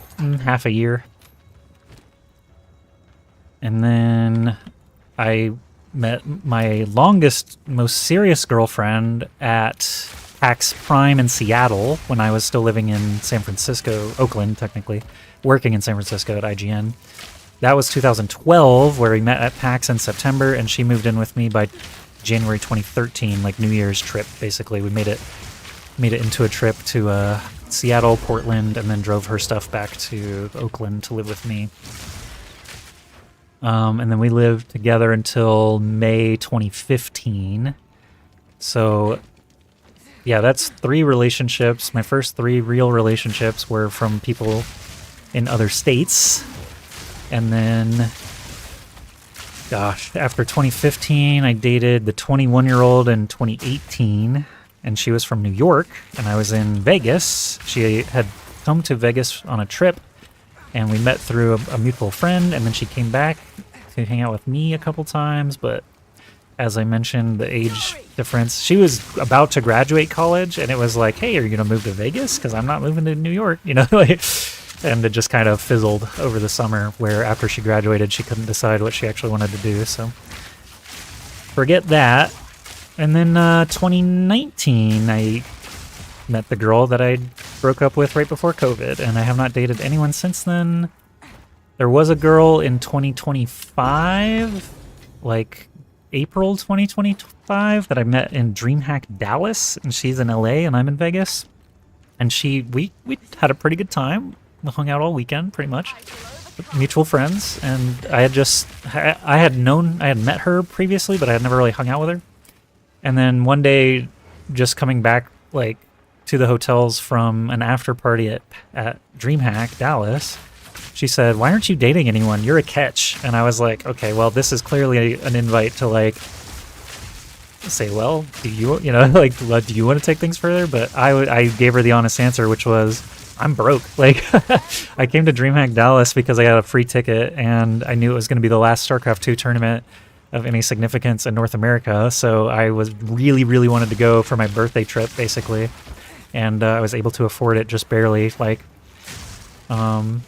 half a year. And then I met my longest, most serious girlfriend at PAX Prime in Seattle when I was still living in San Francisco, Oakland technically, working in San Francisco at IGN. That was 2012, where we met at PAX in September, and she moved in with me by January 2013, like New Year's trip, basically. We made it into a trip to Seattle, Portland, and then drove her stuff back to Oakland to live with me. And then we lived together until May 2015. So, yeah, that's 3 relationships. My first 3 real relationships were from people in other states. And then, gosh, after 2015, I dated the 21-year-old in 2018. And she was from New York, and I was in Vegas. She had come to Vegas on a trip, and we met through a mutual friend, and then she came back to hang out with me a couple times, but as I mentioned, the age difference, she was about to graduate college, and it was like, hey, are you going to move to Vegas? Because I'm not moving to New York, you know? And it just kind of fizzled over the summer, where after she graduated, she couldn't decide what she actually wanted to do, so forget that. And then 2019, I met the girl that I broke up with right before COVID, and I have not dated anyone since then. There was a girl in 2025, like April 2025, that I met in DreamHack Dallas, and she's in LA and I'm in Vegas. And we had a pretty good time. We hung out all weekend, pretty much. Mutual friends, and I had met her previously, but I had never really hung out with her. And then one day, just coming back like to the hotels from an after party at DreamHack Dallas, she said, "Why aren't you dating anyone? You're a catch." And I was like, "Okay, well, this is clearly an invite to like say, well, do you want to take things further?" But I gave her the honest answer, which was, I'm broke. Like, I came to DreamHack Dallas because I got a free ticket, and I knew it was going to be the last StarCraft 2 tournament of any significance in North America, so I was really wanted to go for my birthday trip, basically, and I was able to afford it just barely, like, and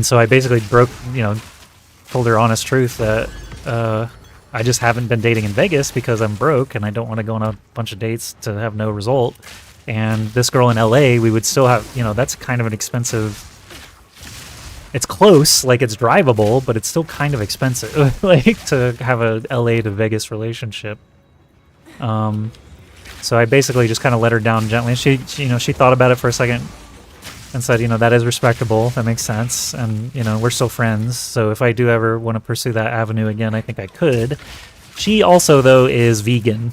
so I basically told her honest truth that I just haven't been dating in Vegas because I'm broke, and I don't want to go on a bunch of dates to have no result. And this girl in LA, we would still have, that's kind of an expensive... It's close, like it's drivable, but it's still kind of expensive, like to have a LA to Vegas relationship. So I basically just kind of let her down gently. She thought about it for a second and said, that is respectable. That makes sense. And, we're still friends. So if I do ever want to pursue that avenue again, I think I could. She also, though, is vegan.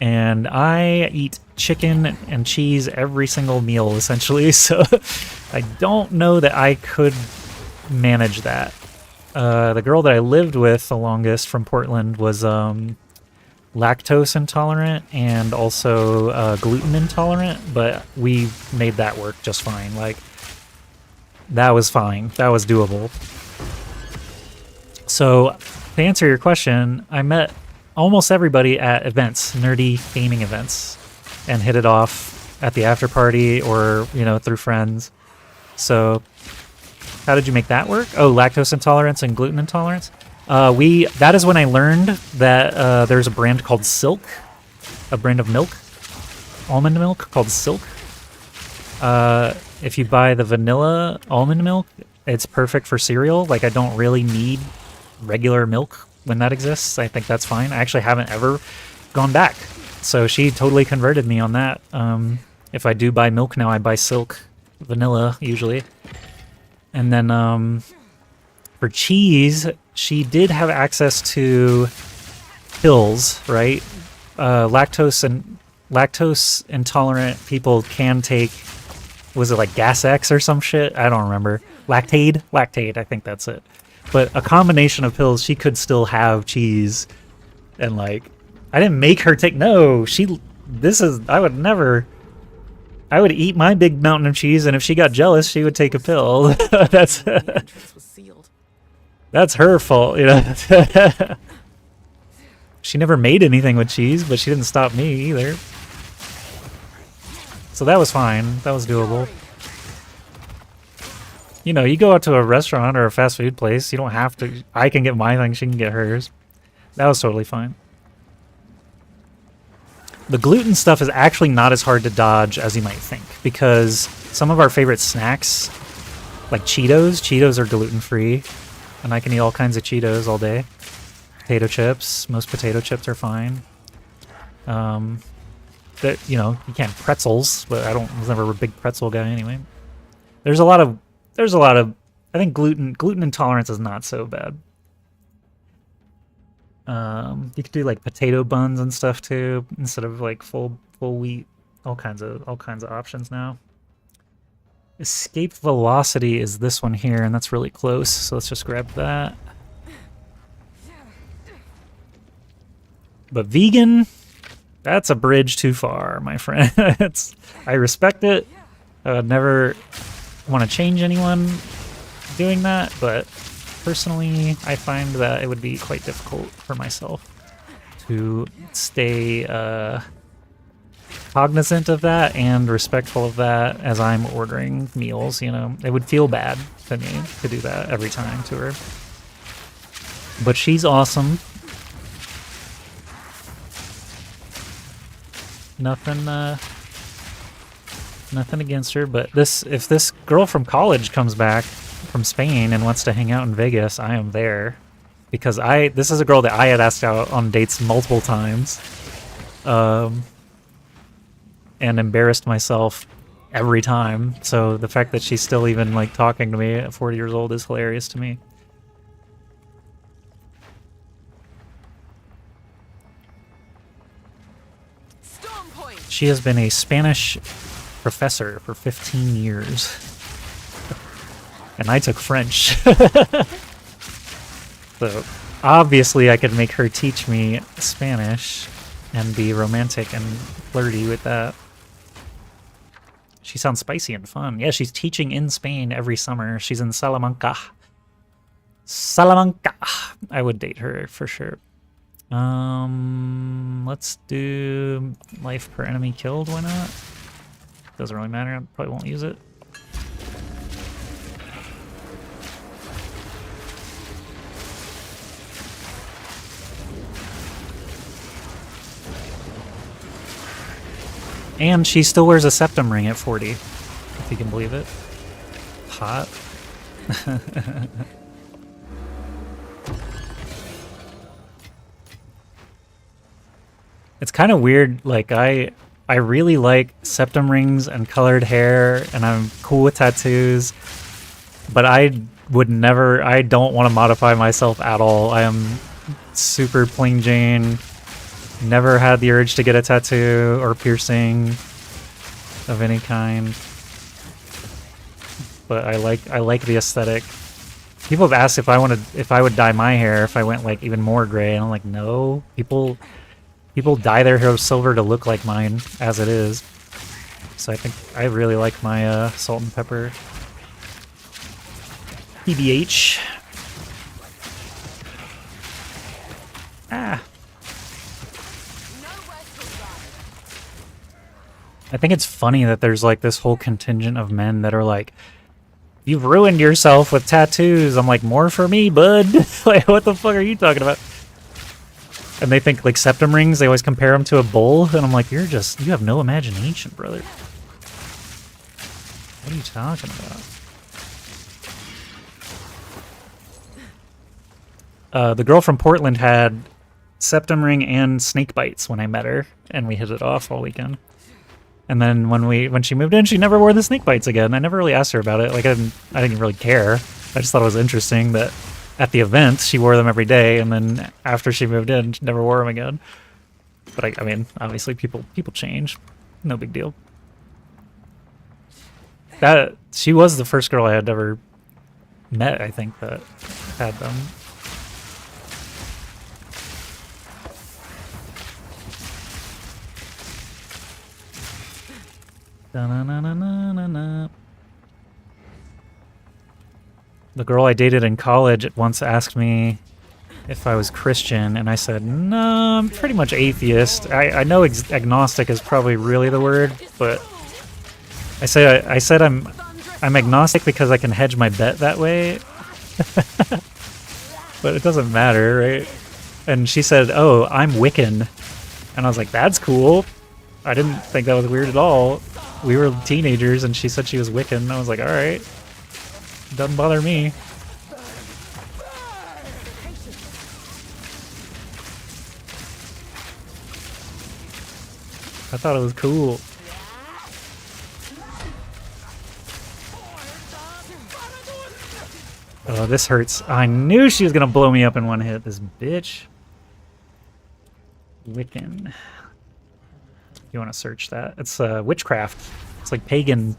And I eat chicken and cheese every single meal, essentially. So I don't know that I could manage that. The girl that I lived with the longest from Portland was lactose intolerant and also gluten intolerant, but we made that work just fine. Like, that was fine. That was doable. So to answer your question, I met almost everybody at events, nerdy gaming events, and hit it off at the after party or, through friends. So how did you make that work? Oh, lactose intolerance and gluten intolerance. That is when I learned that there's a brand called Silk, a brand of milk, almond milk called Silk. If you buy the vanilla almond milk, it's perfect for cereal. Like, I don't really need regular milk when that exists. I think that's fine. I actually haven't ever gone back. So she totally converted me on that. If I do buy milk now, I buy Silk vanilla usually. And then for cheese, she did have access to pills, right? Lactose intolerant people can take, was it like Gas X or some shit? I don't remember. Lactaid, I think that's it. But a combination of pills, she could still have cheese. And like, I didn't make her take, no, I would eat my big mountain of cheese, and if she got jealous, she would take a pill. That's her fault, She never made anything with cheese, but she didn't stop me either. So that was fine. That was doable. You go out to a restaurant or a fast food place, you don't have to... I can get my thing, she can get hers. That was totally fine. The gluten stuff is actually not as hard to dodge as you might think, because some of our favorite snacks, like Cheetos are gluten-free, and I can eat all kinds of Cheetos all day. Potato chips, most potato chips are fine. You can't pretzels, but I was never a big pretzel guy anyway. There's a lot of I think gluten intolerance is not so bad. You could do like potato buns and stuff too, instead of like full wheat. All kinds of options now. Escape velocity is this one here, and that's really close. So let's just grab that. But vegan, that's a bridge too far, my friend. I respect it. I would never want to change anyone doing that, but personally, I find that it would be quite difficult for myself to stay cognizant of that and respectful of that as I'm ordering meals. You know, it would feel bad to me to do that every time to her. But she's awesome. Nothing against her, but if this girl from college comes back from Spain and wants to hang out in Vegas, I am there. Because this is a girl that I had asked out on dates multiple times. And embarrassed myself every time. So the fact that she's still even like talking to me at 40 years old is hilarious to me. She has been a Spanish professor for 15 years. And I took French. So obviously I could make her teach me Spanish and be romantic and flirty with that. She sounds spicy and fun. Yeah, she's teaching in Spain every summer. She's in Salamanca. Salamanca. I would date her for sure. Let's do life per enemy killed. Why not? Doesn't really matter. I probably won't use it. And she still wears a septum ring at 40, if you can believe it. Hot. It's kind of weird, like I really like septum rings and colored hair, and I'm cool with tattoos, but I don't want to modify myself at all. I am super plain Jane. Never had the urge to get a tattoo or piercing of any kind. But I like the aesthetic. People have asked if I would dye my hair if I went like even more gray, and I'm like, no. People dye their hair silver to look like mine as it is. So I think I really like my salt and pepper. PBH. Ah. I think it's funny that there's like this whole contingent of men that are like, you've ruined yourself with tattoos. I'm like, more for me, bud. Like, what the fuck are you talking about? And they think like septum rings, they always compare them to a bull. And I'm like, you have no imagination, brother. What are you talking about? The girl from Portland had septum ring and snake bites when I met her, and we hit it off all weekend. And then when she moved in, she never wore the snake bites again. I never really asked her about it. Like I didn't really care. I just thought it was interesting that at the event she wore them every day, and then after she moved in, she never wore them again. But I mean, obviously people change. No big deal. She was the first girl I had ever met, I think, that had them. Da-na-na-na-na-na. The girl I dated in college once asked me if I was Christian, and I said, no, I'm pretty much atheist. I know agnostic is probably really the word, but I said I'm agnostic because I can hedge my bet that way. But it doesn't matter, right? And she said, oh, I'm Wiccan. And I was like, that's cool. I didn't think that was weird at all. We were teenagers, and she said she was Wiccan. I was like, alright. Doesn't bother me. I thought it was cool. Oh, this hurts. I knew she was gonna blow me up in one hit, this bitch. Wiccan. You want to search that? It's witchcraft. It's like pagan.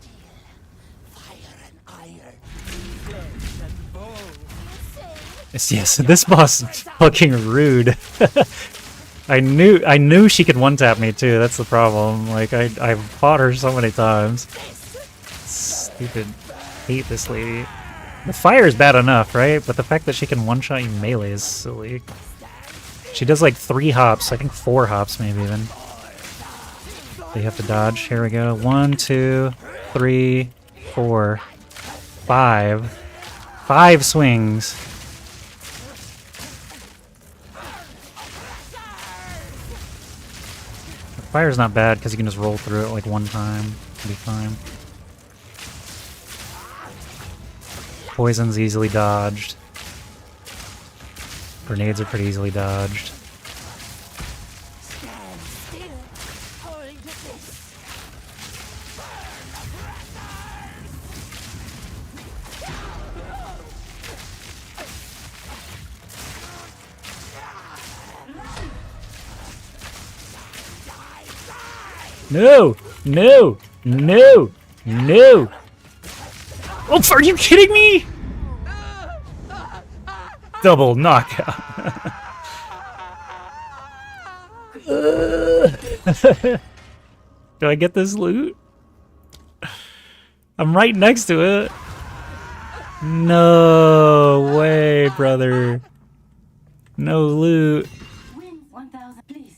Yes, this boss is fucking rude. I knew she could one-tap me too. That's the problem. Like I fought her so many times. Stupid. Hate this lady. The fire is bad enough, right? But the fact that she can one-shot you melee is silly. She does like 3 hops. I think 4 hops maybe even. So you have to dodge. Here we go. 1, 2, 3, 4, 5. 5 swings. Fire's not bad because you can just roll through it like one time. It'll be fine. Poison's easily dodged. Grenades are pretty easily dodged. No! No! No! No! Oh, are you kidding me? Double knockout. Do I get this loot? I'm right next to it. No way, brother. No loot.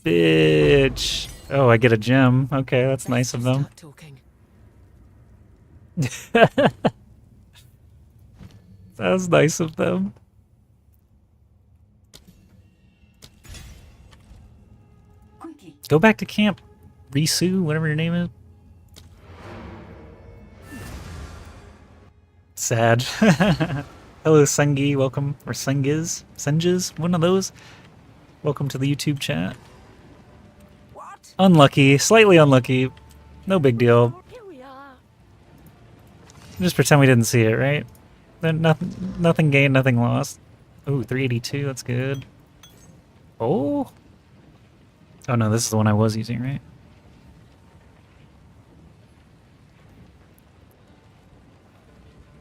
Bitch. Oh, I get a gem. Okay, that's nice of them. That was nice of them. Go back to camp, Risu, whatever your name is. Sad. Hello, Sengi, welcome. Or Sengiz? Senjiz? One of those. Welcome to the YouTube chat. Unlucky, slightly unlucky. No big deal. Just pretend we didn't see it, right? Then nothing gained, nothing lost. Ooh, 382, that's good. Oh! Oh no, this is the one I was using, right?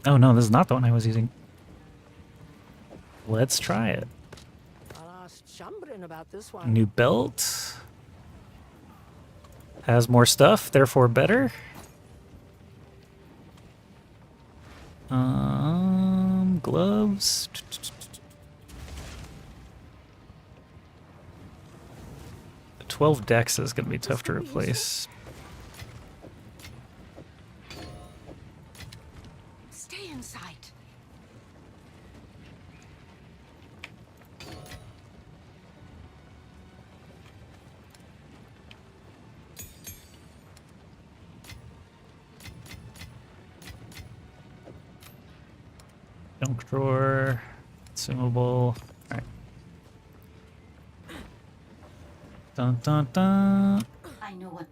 Oh no, this is not the one I was using. Let's try it. I'll ask Chambrin about this one. New belt. Has more stuff, therefore better. Gloves. 12 dex is gonna be tough to replace. Stay in sight. Junk drawer. Consumable. Alright. Dun dun dun.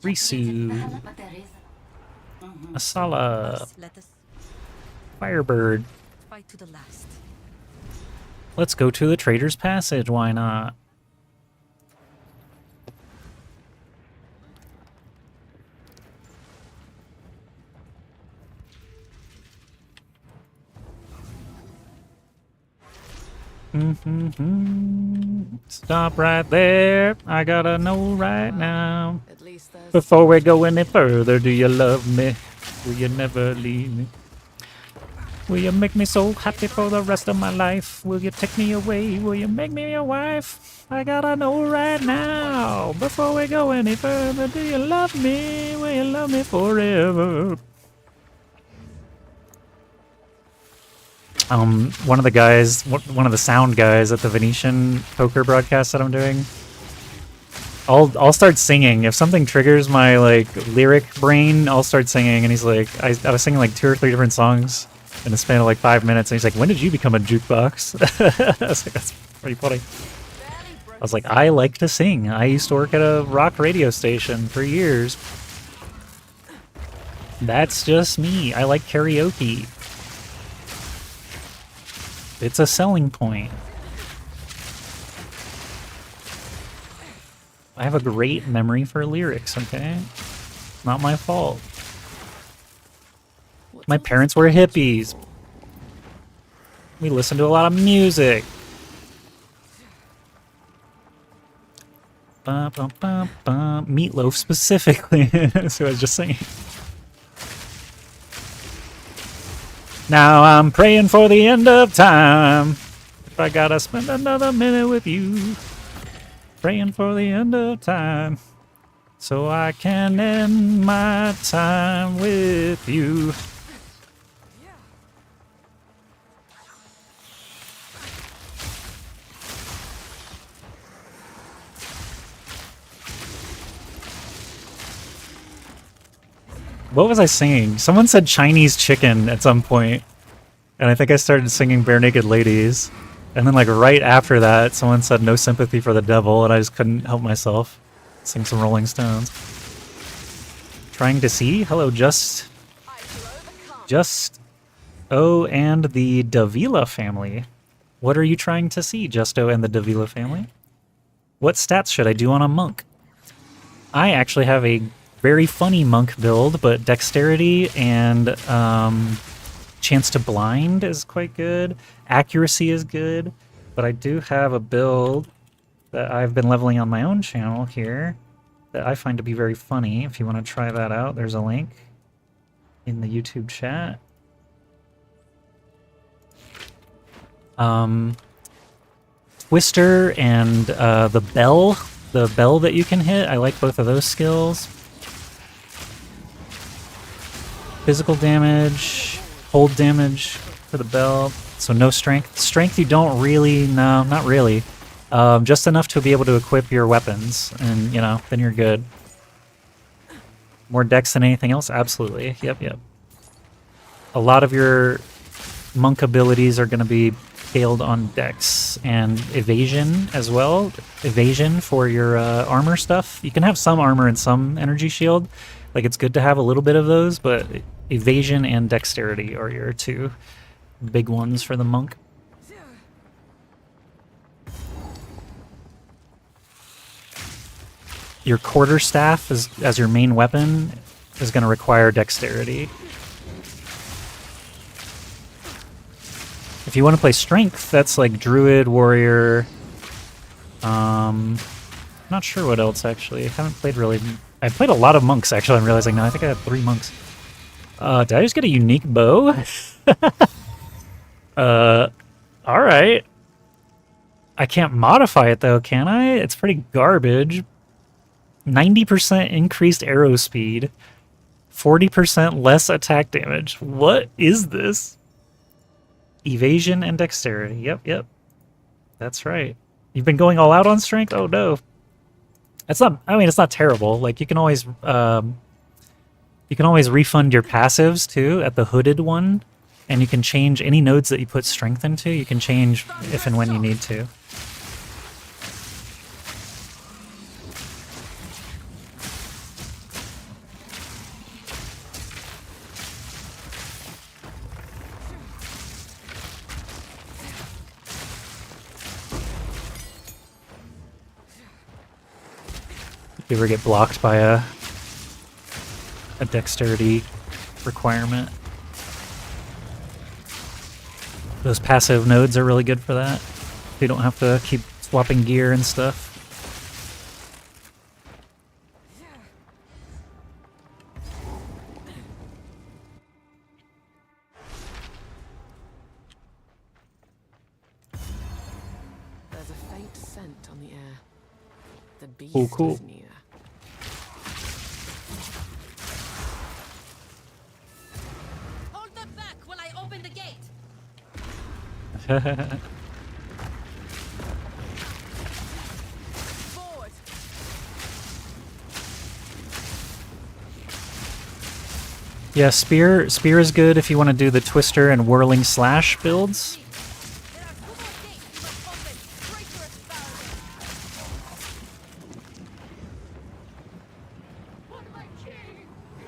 Risu. Asala. Let us Firebird. fight to the last. Let's go to the Trader's Passage, why not? Stop right there. I gotta know right now. At least there's Before we go any further, do you love me? Will you never leave me? Will you make me so happy for the rest of my life? Will you take me away? Will you make me your wife? I gotta know right now. Before we go any further, do you love me? Will you love me forever? One of the guys, one of the sound guys at the Venetian poker broadcast that I'm doing, I'll start singing. If something triggers my like lyric brain, I'll start singing. And he's like, I was singing like 2 or 3 different songs in the span of like 5 minutes. And he's like, when did you become a jukebox? I was like, that's pretty funny. I was like, I like to sing. I used to work at a rock radio station for years. That's just me. I like karaoke. It's a selling point. I have a great memory for lyrics, okay? Not my fault. My parents were hippies. We listened to a lot of music. Ba, ba, ba, ba. Meatloaf specifically. So I was just saying. Now I'm praying for the end of time. If I gotta spend another minute with you. Praying for the end of time. So I can end my time with you. What was I singing? Someone said Chinese chicken at some point, and I think I started singing Bare Naked Ladies. And then, like, right after that, someone said No Sympathy for the Devil, and I just couldn't help myself. Sing some Rolling Stones. Trying to see? Hello, Just. Oh, and the Davila family. What are you trying to see, Justo and the Davila family? What stats should I do on a monk? I actually have a very funny monk build, but dexterity and chance to blind is quite good. Accuracy is good, but I do have a build that I've been leveling on my own channel here that I find to be very funny. If you want to try that out, there's a link in the YouTube chat. Twister and the bell that you can hit, I like both of those skills. Physical damage, hold damage for the bell, so no strength. Strength you don't really, no, not really. Just enough to be able to equip your weapons, and, you know, then you're good. More dex than anything else? Absolutely. Yep. A lot of your monk abilities are going to be scaled on dex and evasion as well. Evasion for your armor stuff. You can have some armor and some energy shield. Like, it's good to have a little bit of those, but evasion and dexterity are your two big ones for the monk. Your quarterstaff as your main weapon is going to require dexterity. If you want to play strength, that's like druid, warrior. Not sure what else actually. I haven't played really. I played a lot of monks actually. I'm realizing now. I think I had 3 monks. Did I just get a unique bow? All right. I can't modify it though, can I? It's pretty garbage. 90% increased arrow speed, 40% less attack damage. What is this? Evasion and dexterity. Yep. That's right. You've been going all out on strength? Oh no. It's not, I mean, it's not terrible. Like, you can always refund your passives too at the hooded one, and you can change any nodes that you put strength into. You can change if and when you need to. If you ever get blocked by a dexterity requirement. Those passive nodes are really good for that. You don't have to keep swapping gear and stuff. There's a faint scent on the air. The beast Cool. is near. Hold them back while I open the gate. Forward. Yeah, spear is good if you want to do the twister and whirling slash builds. There are 2 more gates you must open. Traitorous barrier.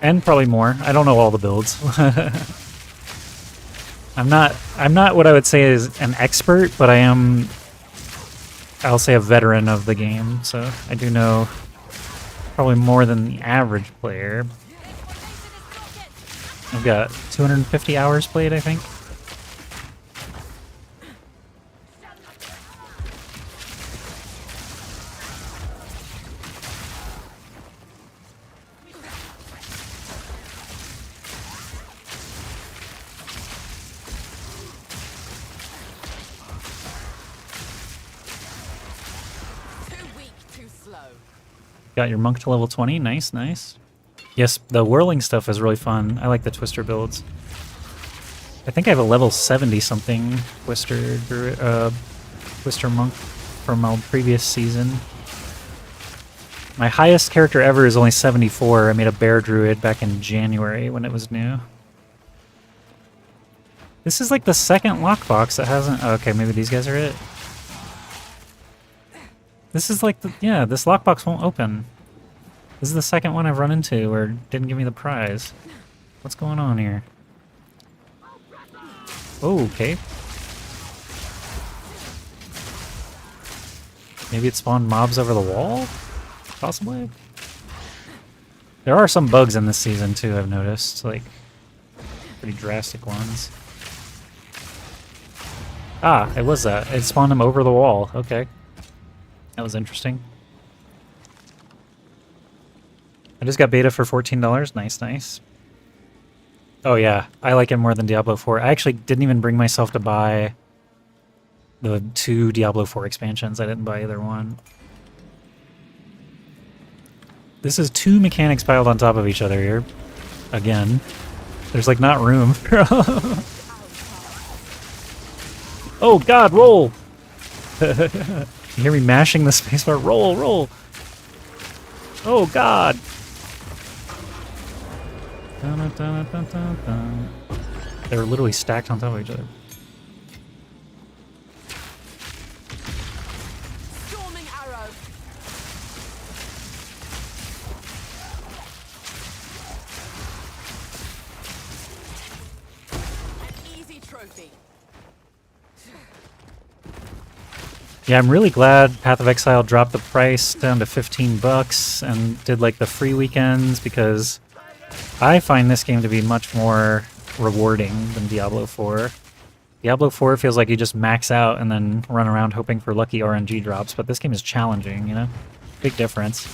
And probably more. I don't know all the builds. I'm not what I would say is an expert, but I'll say a veteran of the game, so I do know probably more than the average player. I've got 250 hours played, I think. Too weak, too slow. Got your monk to level 20. Nice, nice. Yes, the whirling stuff is really fun. I like the twister builds. I think I have a level 70 something twister monk from a previous season. My highest character ever is only 74. I made a bear druid back in January when it was new. This is like the second lockbox that hasn't... Oh, okay, maybe these guys are it. This is like the... Yeah, this lockbox won't open. This is the second one I've run into where it didn't give me the prize. What's going on here? Oh, okay. Maybe it spawned mobs over the wall? Possibly? There are some bugs in this season too, I've noticed. Like, pretty drastic ones. Ah, it was that. It spawned them over the wall. Okay. That was interesting. I just got beta for $14. Nice, nice. Oh yeah, I like it more than Diablo 4. I actually didn't even bring myself to buy the 2 Diablo 4 expansions. I didn't buy either one. This is 2 mechanics piled on top of each other here. Again. There's like not room. Oh god, roll! You hear me mashing the spacebar? Roll, roll! Oh god! Dun, dun, dun, dun, dun, dun. They were literally stacked on top of each other. Storming arrow. An easy trophy. Yeah, I'm really glad Path of Exile dropped the price down to $15 and did like the free weekends, because I find this game to be much more rewarding than Diablo 4. Diablo 4 feels like you just max out and then run around hoping for lucky RNG drops, but this game is challenging, you know? Big difference.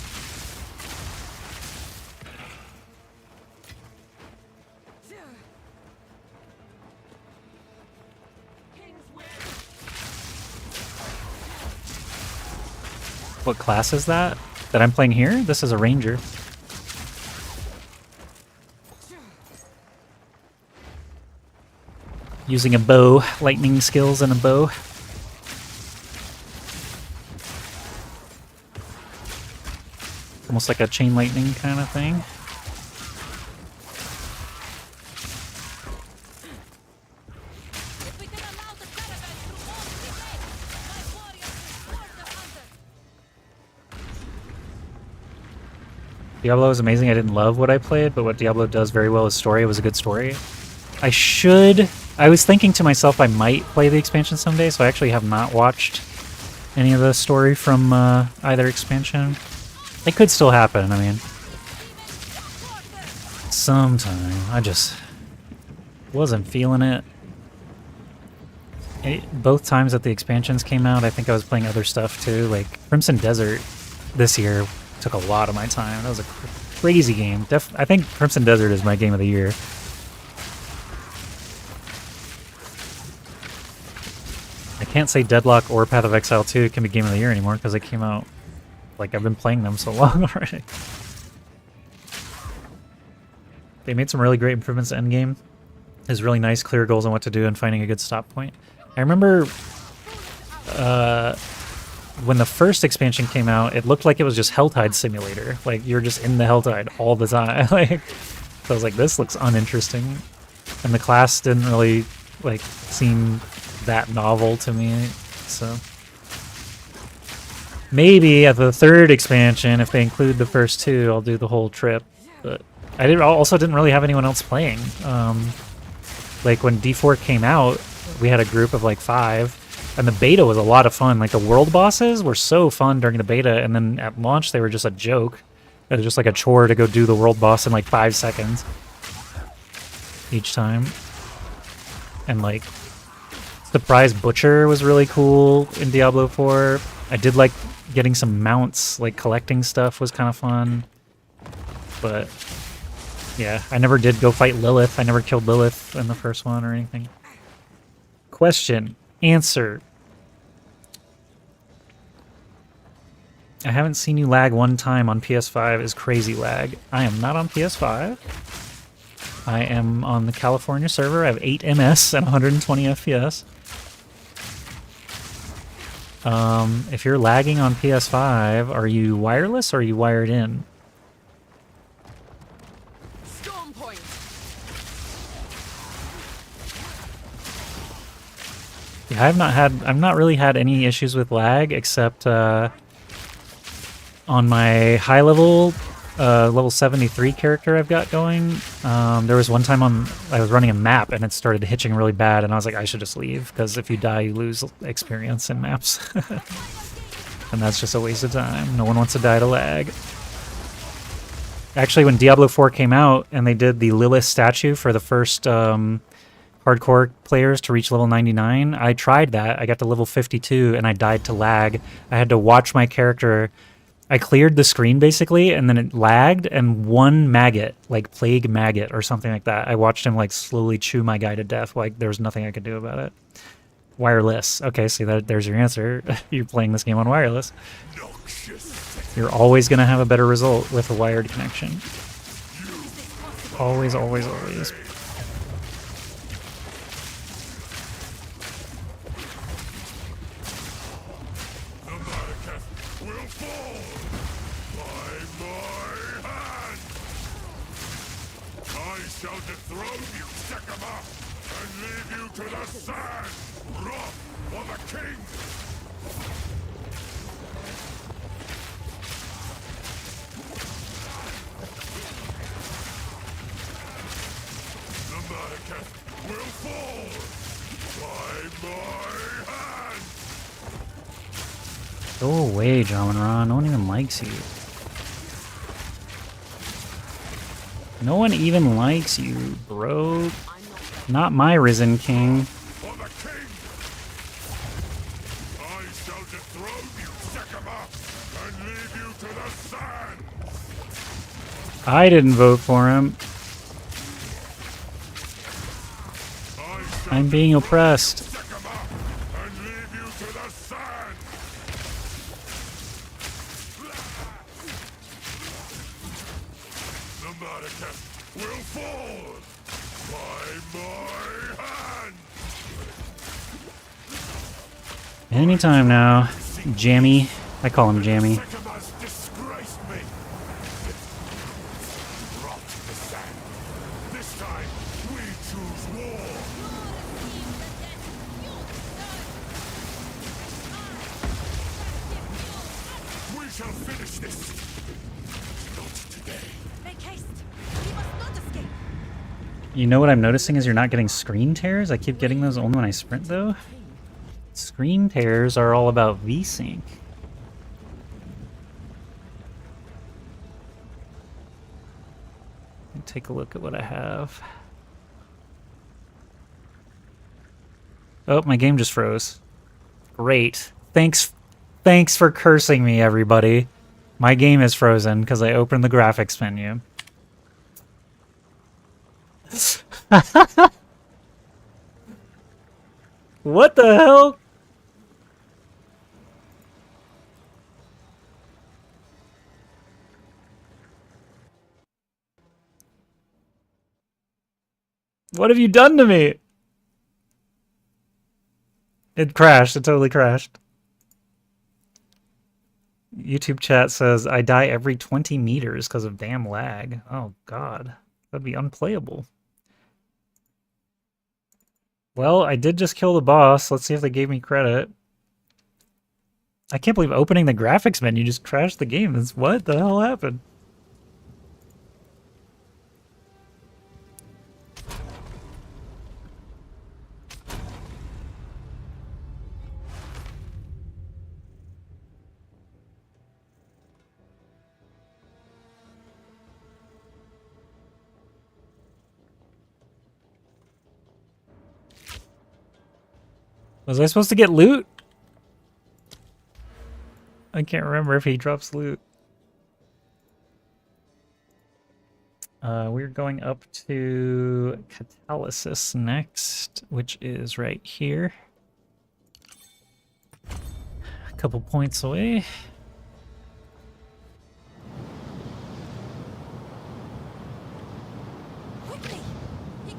What class is that? That I'm playing here? This is a ranger. Using a bow, lightning skills and a bow. Almost like a chain lightning kind of thing. If we can allow the caravan to walk the way, my warriors will sword the hunter. Diablo is amazing. I didn't love what I played, but what Diablo does very well is story. It was a good story. I was thinking to myself I might play the expansion someday, so I actually have not watched any of the story from either expansion. It could still happen, I mean. Sometime. I just wasn't feeling it. Both times that the expansions came out, I think I was playing other stuff too. Like, Crimson Desert this year took a lot of my time. That was a crazy game. I think Crimson Desert is my game of the year. I can't say Deadlock or Path of Exile 2 can be Game of the Year anymore because they came out, like, I've been playing them so long already. They made some really great improvements to endgame. There's really nice, clear goals on what to do and finding a good stop point. I remember when the first expansion came out, it looked like it was just Helltide Simulator. Like, you're just in the Helltide all the time. Like, so I was like, this looks uninteresting. And the class didn't really, like, seem that novel to me, so maybe at the third expansion, if they include the first 2, I'll do the whole trip. But I also didn't really have anyone else playing. Like when D4 came out, we had a group of like 5, and the beta was a lot of fun. Like the world bosses were so fun during the beta, and then at launch they were just a joke. It was just like a chore to go do the world boss in like 5 seconds each time. And like Surprise Butcher was really cool in Diablo 4. I did like getting some mounts, like collecting stuff was kind of fun. But yeah, I never did go fight Lilith. I never killed Lilith in the first one or anything. Question. Answer. I haven't seen you lag one time on PS5 is crazy lag. I am not on PS5. I am on the California server. I have 8 MS and 120 FPS. If you're lagging on PS5, are you wireless or are you wired in? Storm point. Yeah, I've not really had any issues with lag except on my high level level 73 character I've got going. There was one time I was running a map and it started hitching really bad, and I was like, I should just leave, because if you die, you lose experience in maps. And that's just a waste of time. No one wants to die to lag. Actually, when Diablo 4 came out and they did the Lilith statue for the first hardcore players to reach level 99, I tried that. I got to level 52 and I died to lag. I had to watch my character. I cleared the screen basically, and then it lagged, and one maggot, like plague maggot or something like that, I watched him like slowly chew my guy to death. Like there was nothing I could do about it. Wireless. Okay, see, there's your answer. You're playing this game on wireless. You're always going to have a better result with a wired connection. Always, always, always. Go away, Jamanra. No one even likes you. No one even likes you, bro. Not my Risen King. I didn't vote for him. I'm being oppressed. Anytime now. Jammy. I call him Jammy. You know what I'm noticing is you're not getting screen tears? I keep getting those only when I sprint, though. Screen tears are all about VSync. Take a look at what I have. Oh, my game just froze. Great. Thanks for cursing me, everybody. My game is frozen because I opened the graphics menu. What the hell? What have you done to me? It crashed. It totally crashed. YouTube chat says, I die every 20 meters because of damn lag. Oh, God. That'd be unplayable. Well, I did just kill the boss. Let's see if they gave me credit. I can't believe opening the graphics menu just crashed the game. What the hell happened? Was I supposed to get loot? I can't remember if he drops loot. We're going up to Catalysis next, which is right here. A couple points away. Quickly! He co-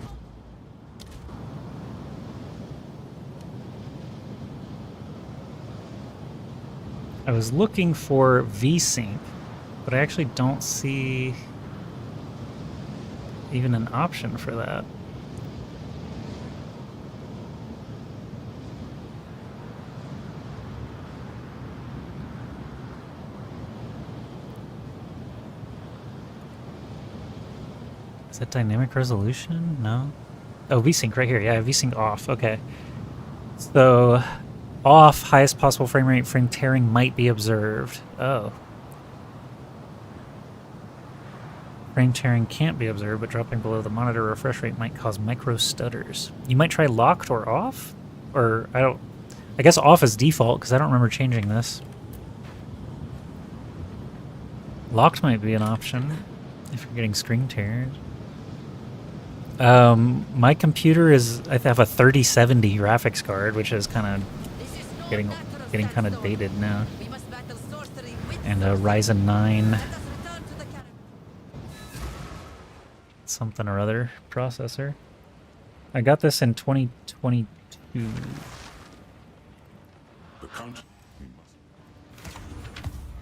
I was looking for VSync, but I actually don't see even an option for that. Is that dynamic resolution? No. Oh, VSync right here. Yeah, VSync off. Okay. So, off, highest possible frame rate, frame tearing might be observed. Oh. Frame tearing can't be observed, but dropping below the monitor refresh rate might cause micro stutters. You might try locked or off? Or, I guess off is default, because I don't remember changing this. Locked might be an option, if you're getting screen tears. My computer is, I have a 3070 graphics card, which is kind of This is no getting matter of kind of stone. dated now. We must battle sorcery with And a Ryzen 9 Let us return to the caravan. something or other processor. I got this in 2022. The count. We must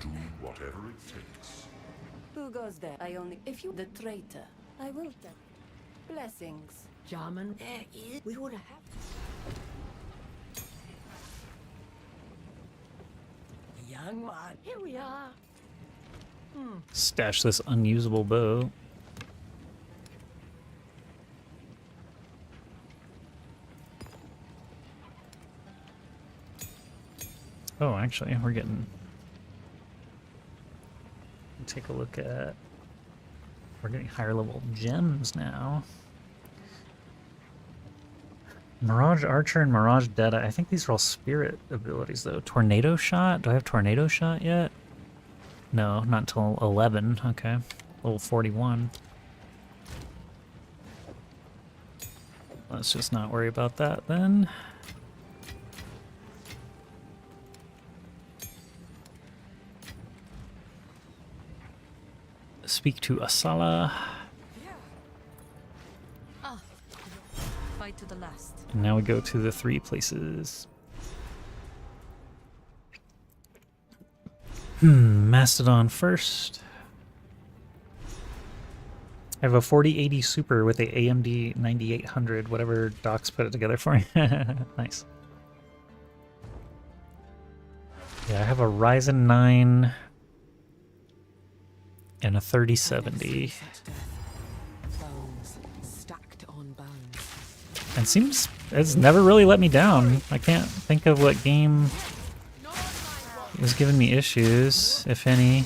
do whatever it takes. Who goes there? I only. If you the traitor, I will tell. Blessings. German. We would have. Young one. Here we are. Stash this unusable bow. Oh, actually, we're getting... Take a look at... We're getting higher level gems now. Mirage Archer and Mirage Deadeye. I think these are all spirit abilities, though. Tornado Shot? Do I have Tornado Shot yet? No, not until 11. Okay. Level 41. Let's just not worry about that, then. Speak to Asala. Ah, fight to the last. And now we go to the 3 places. Mastodon first. I have a 4080 Super with a AMD 9800, whatever Doc's put it together for me. Nice. Yeah, I have a Ryzen 9 and a 3070. Bones stacked on bones. And it's never really let me down. I can't think of what game was giving me issues, if any.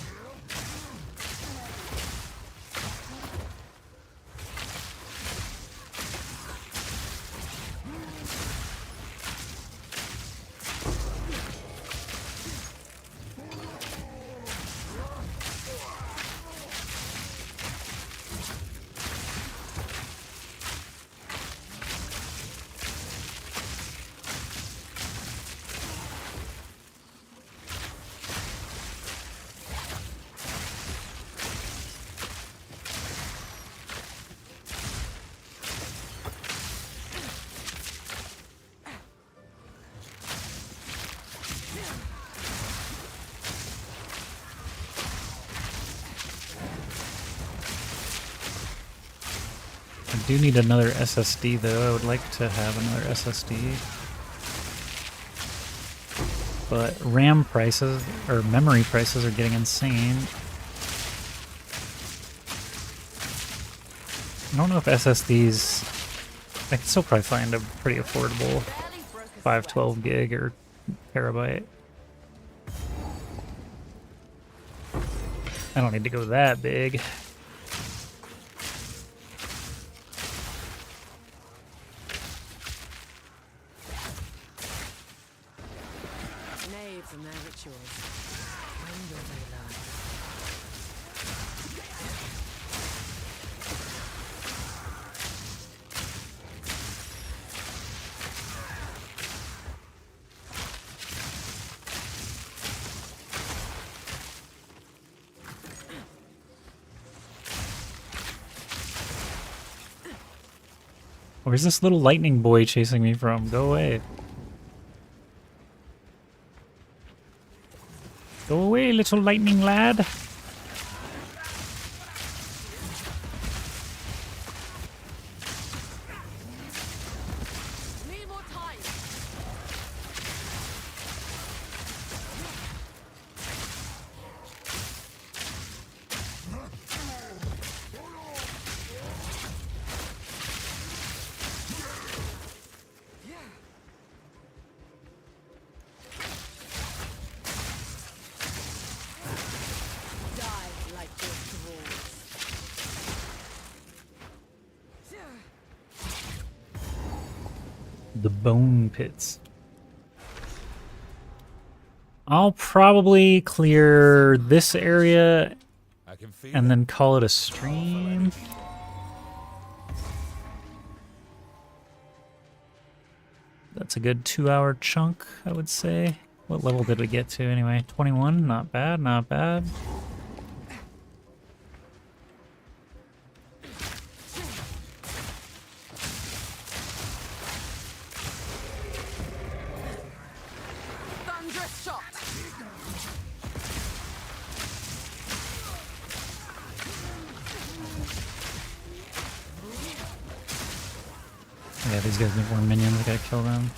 I do need another SSD though. I would like to have another SSD. But RAM prices, or memory prices, are getting insane. I don't know if SSDs... I can still probably find a pretty affordable 512 gig or terabyte. I don't need to go that big. gods and their rituals. When will they learn? Where's this little lightning boy chasing me from? Go away. Go away, little lightning lad. Need more time. Die like your thralls. The bone pits. I'll probably clear this area I can feel and it. then call it a stream. That's a good 2-hour chunk, I would say. What level did we get to anyway? 21? Not bad, not bad. Thunderous shot. Yeah, these guys need more minions. I gotta kill them.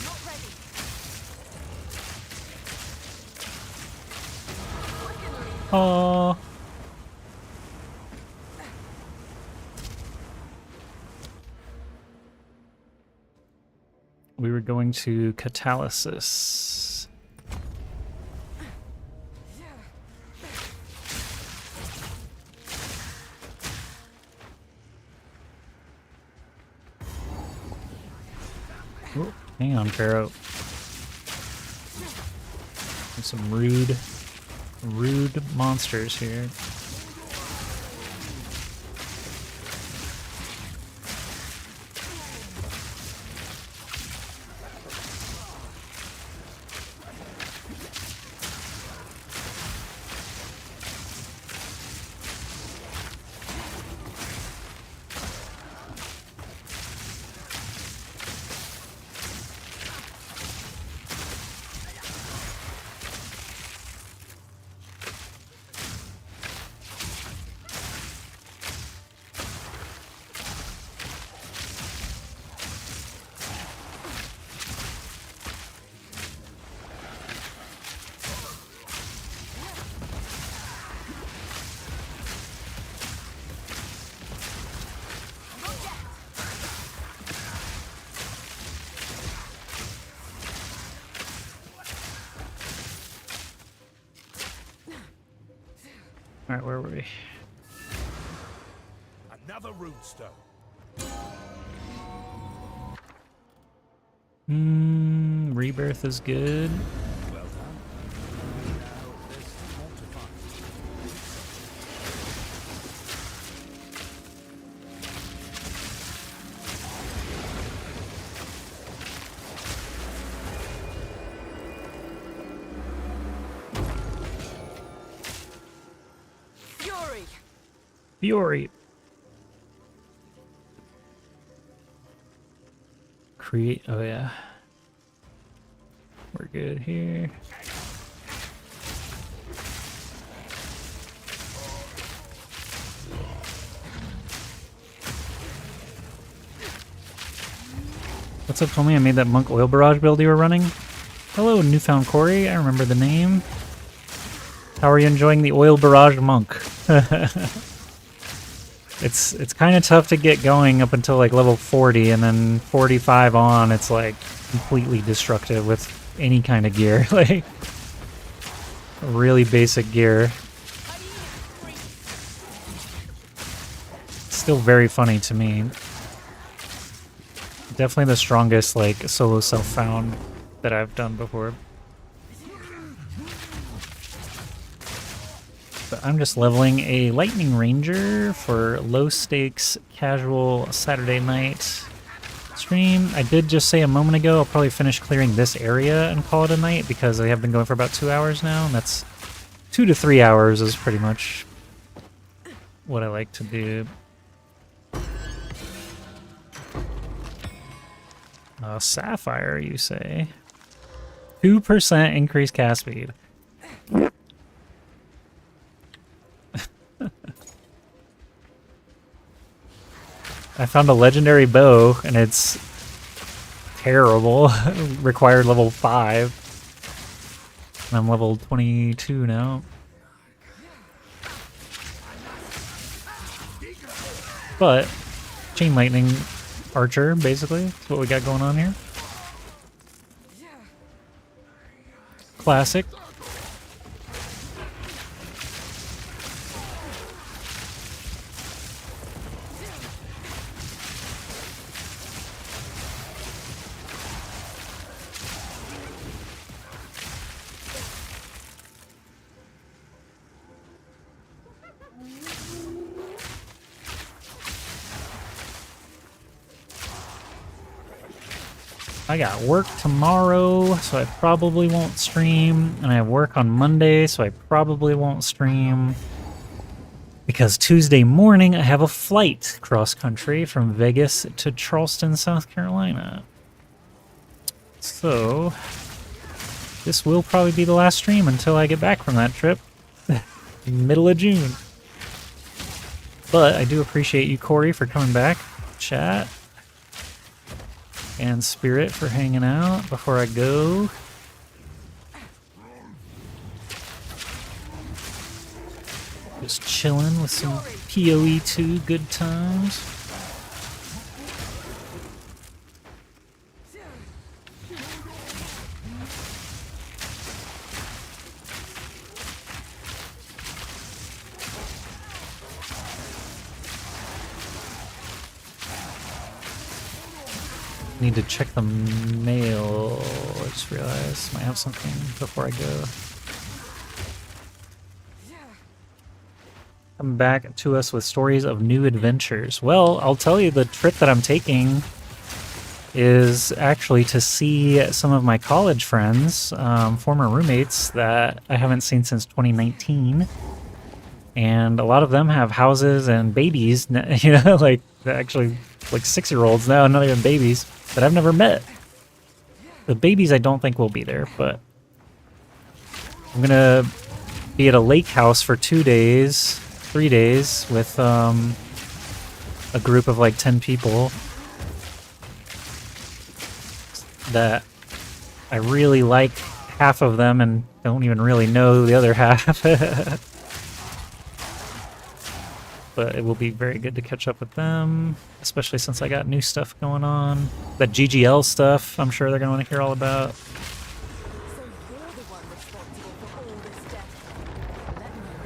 Not ready. Oh. We were going to catalysis. Oh, hang on, Pharaoh. There's some rude monsters here. Alright, where were we? Another runestone. Rebirth is good. Well done. Now there's more to find. Fury. Fury. Create. Oh, yeah. We're good here. What's up, Tommy? I made that monk oil barrage build you were running. Hello, Newfound Corey. I remember the name. How are you enjoying the Oil Barrage Monk? It's kind of tough to get going up until like level 40, and then 45 on, it's like completely destructive with any kind of gear. Like, really basic gear. Still very funny to me. Definitely the strongest like solo self-found that I've done before. But I'm just leveling a Lightning Ranger for low stakes casual Saturday night stream. I did just say a moment ago I'll probably finish clearing this area and call it a night because I have been going for about 2 hours now, and that's 2 to 3 hours is pretty much what I like to do. Sapphire, you say? 2% increased cast speed. I found a legendary bow, and it's terrible. Required level 5. And I'm level 22 now. But, chain lightning archer, basically. That's what we got going on here. Classic. I got work tomorrow, so I probably won't stream, and I have work on Monday, so I probably won't stream, because Tuesday morning I have a flight cross-country from Vegas to Charleston, South Carolina. So, this will probably be the last stream until I get back from that trip, middle of June. But I do appreciate you, Corey, for coming back, chat. And Spirit for hanging out before I go. Just chilling with some PoE2 good times. Need to check the mail. I just realized I might have something before I go. Come back to us with stories of new adventures. Well, I'll tell you, the trip that I'm taking is actually to see some of my college friends, former roommates that I haven't seen since 2019. And a lot of them have houses and babies, you know, like actually like 6-year-olds now, not even babies, that I've never met. The babies I don't think will be there, but I'm gonna be at a lake house for 3 days with a group of like 10 people that I really like half of them and don't even really know the other half. But it will be very good to catch up with them, especially since I got new stuff going on. That GGL stuff, I'm sure they're going to want to hear all about. So you're the one responsible for all this death. Let me return.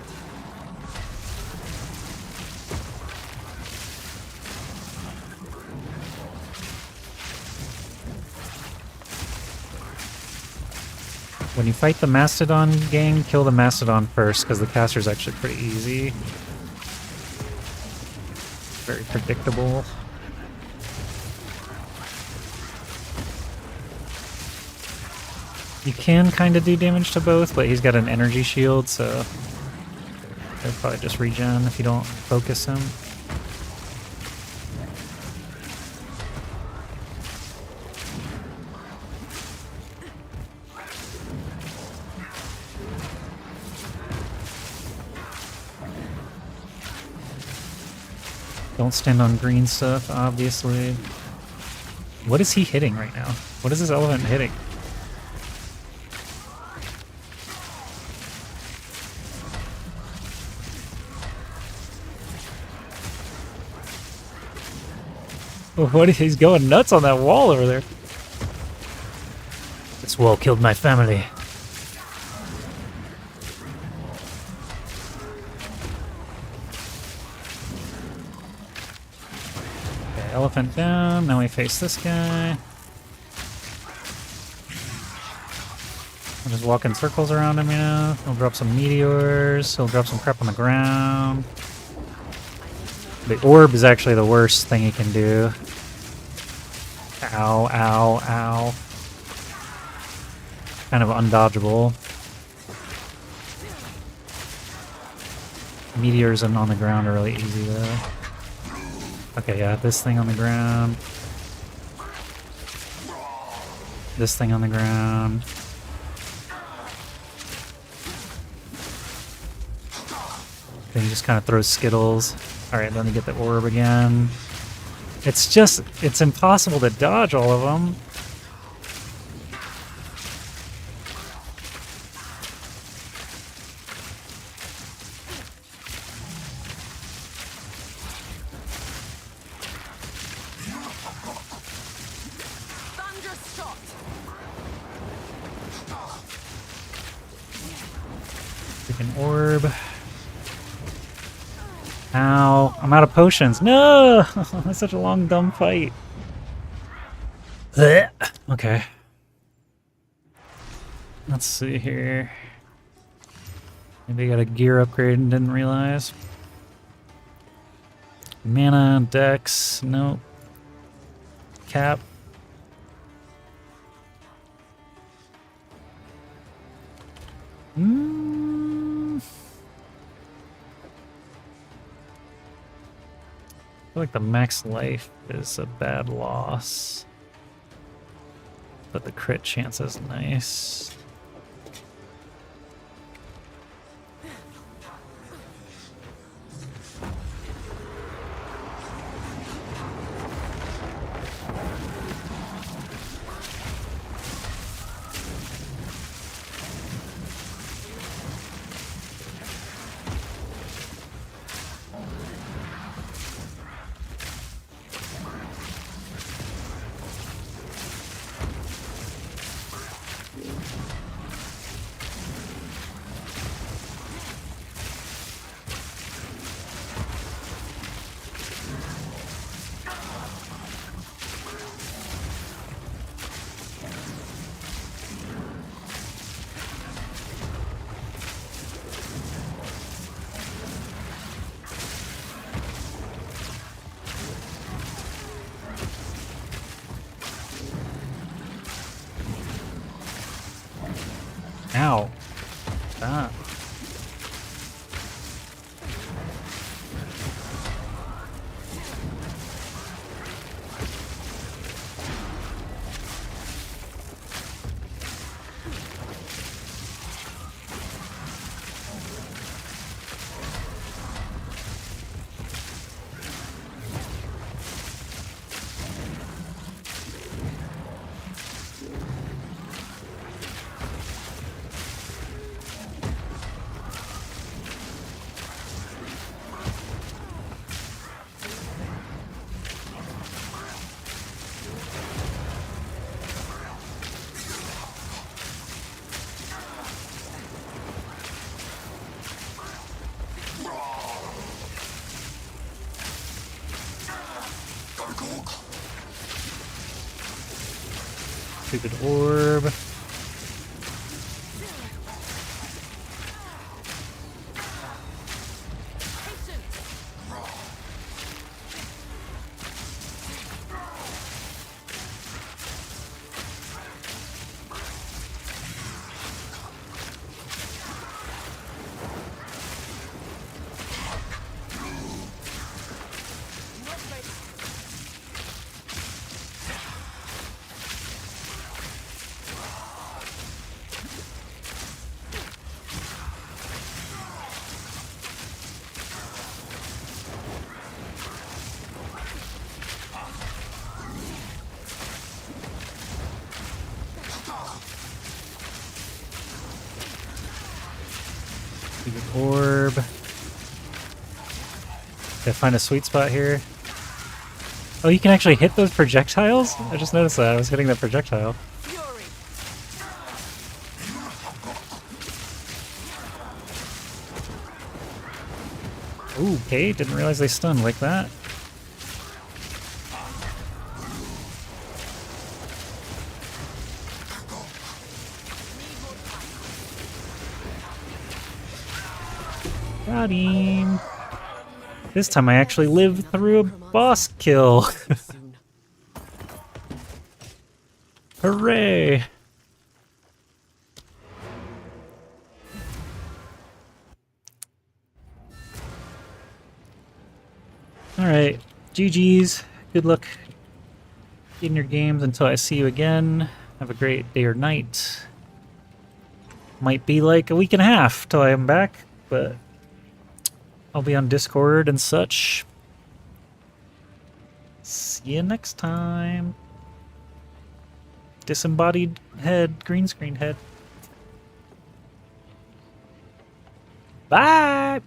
When you fight the Mastodon gang, kill the Mastodon first, because the caster's actually pretty easy. Very predictable. You can kind of do damage to both, but he's got an energy shield, so he'll probably just regen if you don't focus him. Don't stand on green stuff, obviously. What is he hitting right now? What is this elephant hitting? What? He's going nuts on that wall over there. This wall killed my family. Okay, elephant down. Now we face this guy. I'll just walk in circles around him, you know. He'll drop some meteors. He'll drop some crap on the ground. The orb is actually the worst thing he can do. Ow, ow, ow. Kind of undodgeable. Meteors and on the ground are really easy though. Okay, yeah, this thing on the ground. This thing on the ground. Then he just kind of throws Skittles. Alright, then you get the orb again. It's impossible to dodge all of them. Thundershot. Freaking orb. Ow, I'm out of potions. No! That's such a long, dumb fight. Blech. Okay. Let's see here. Maybe I got a gear upgrade and didn't realize. Mana, dex, nope. Cap. I feel like the max life is a bad loss. But the crit chance is nice. Ow. Stop. Stupid orb. Stupid orb. Gotta find a sweet spot here. Oh, you can actually hit those projectiles? I just noticed that. I was hitting that projectile. Fury. Ooh, okay. Didn't realize they stunned like that. Got him. This time I actually lived through a boss kill. Soon. Hooray! Alright, GG's. Good luck in your games until I see you again. Have a great day or night. Might be like a week and a half till I am back, but I'll be on Discord and such. See you next time. Disembodied head, green screen head. Bye!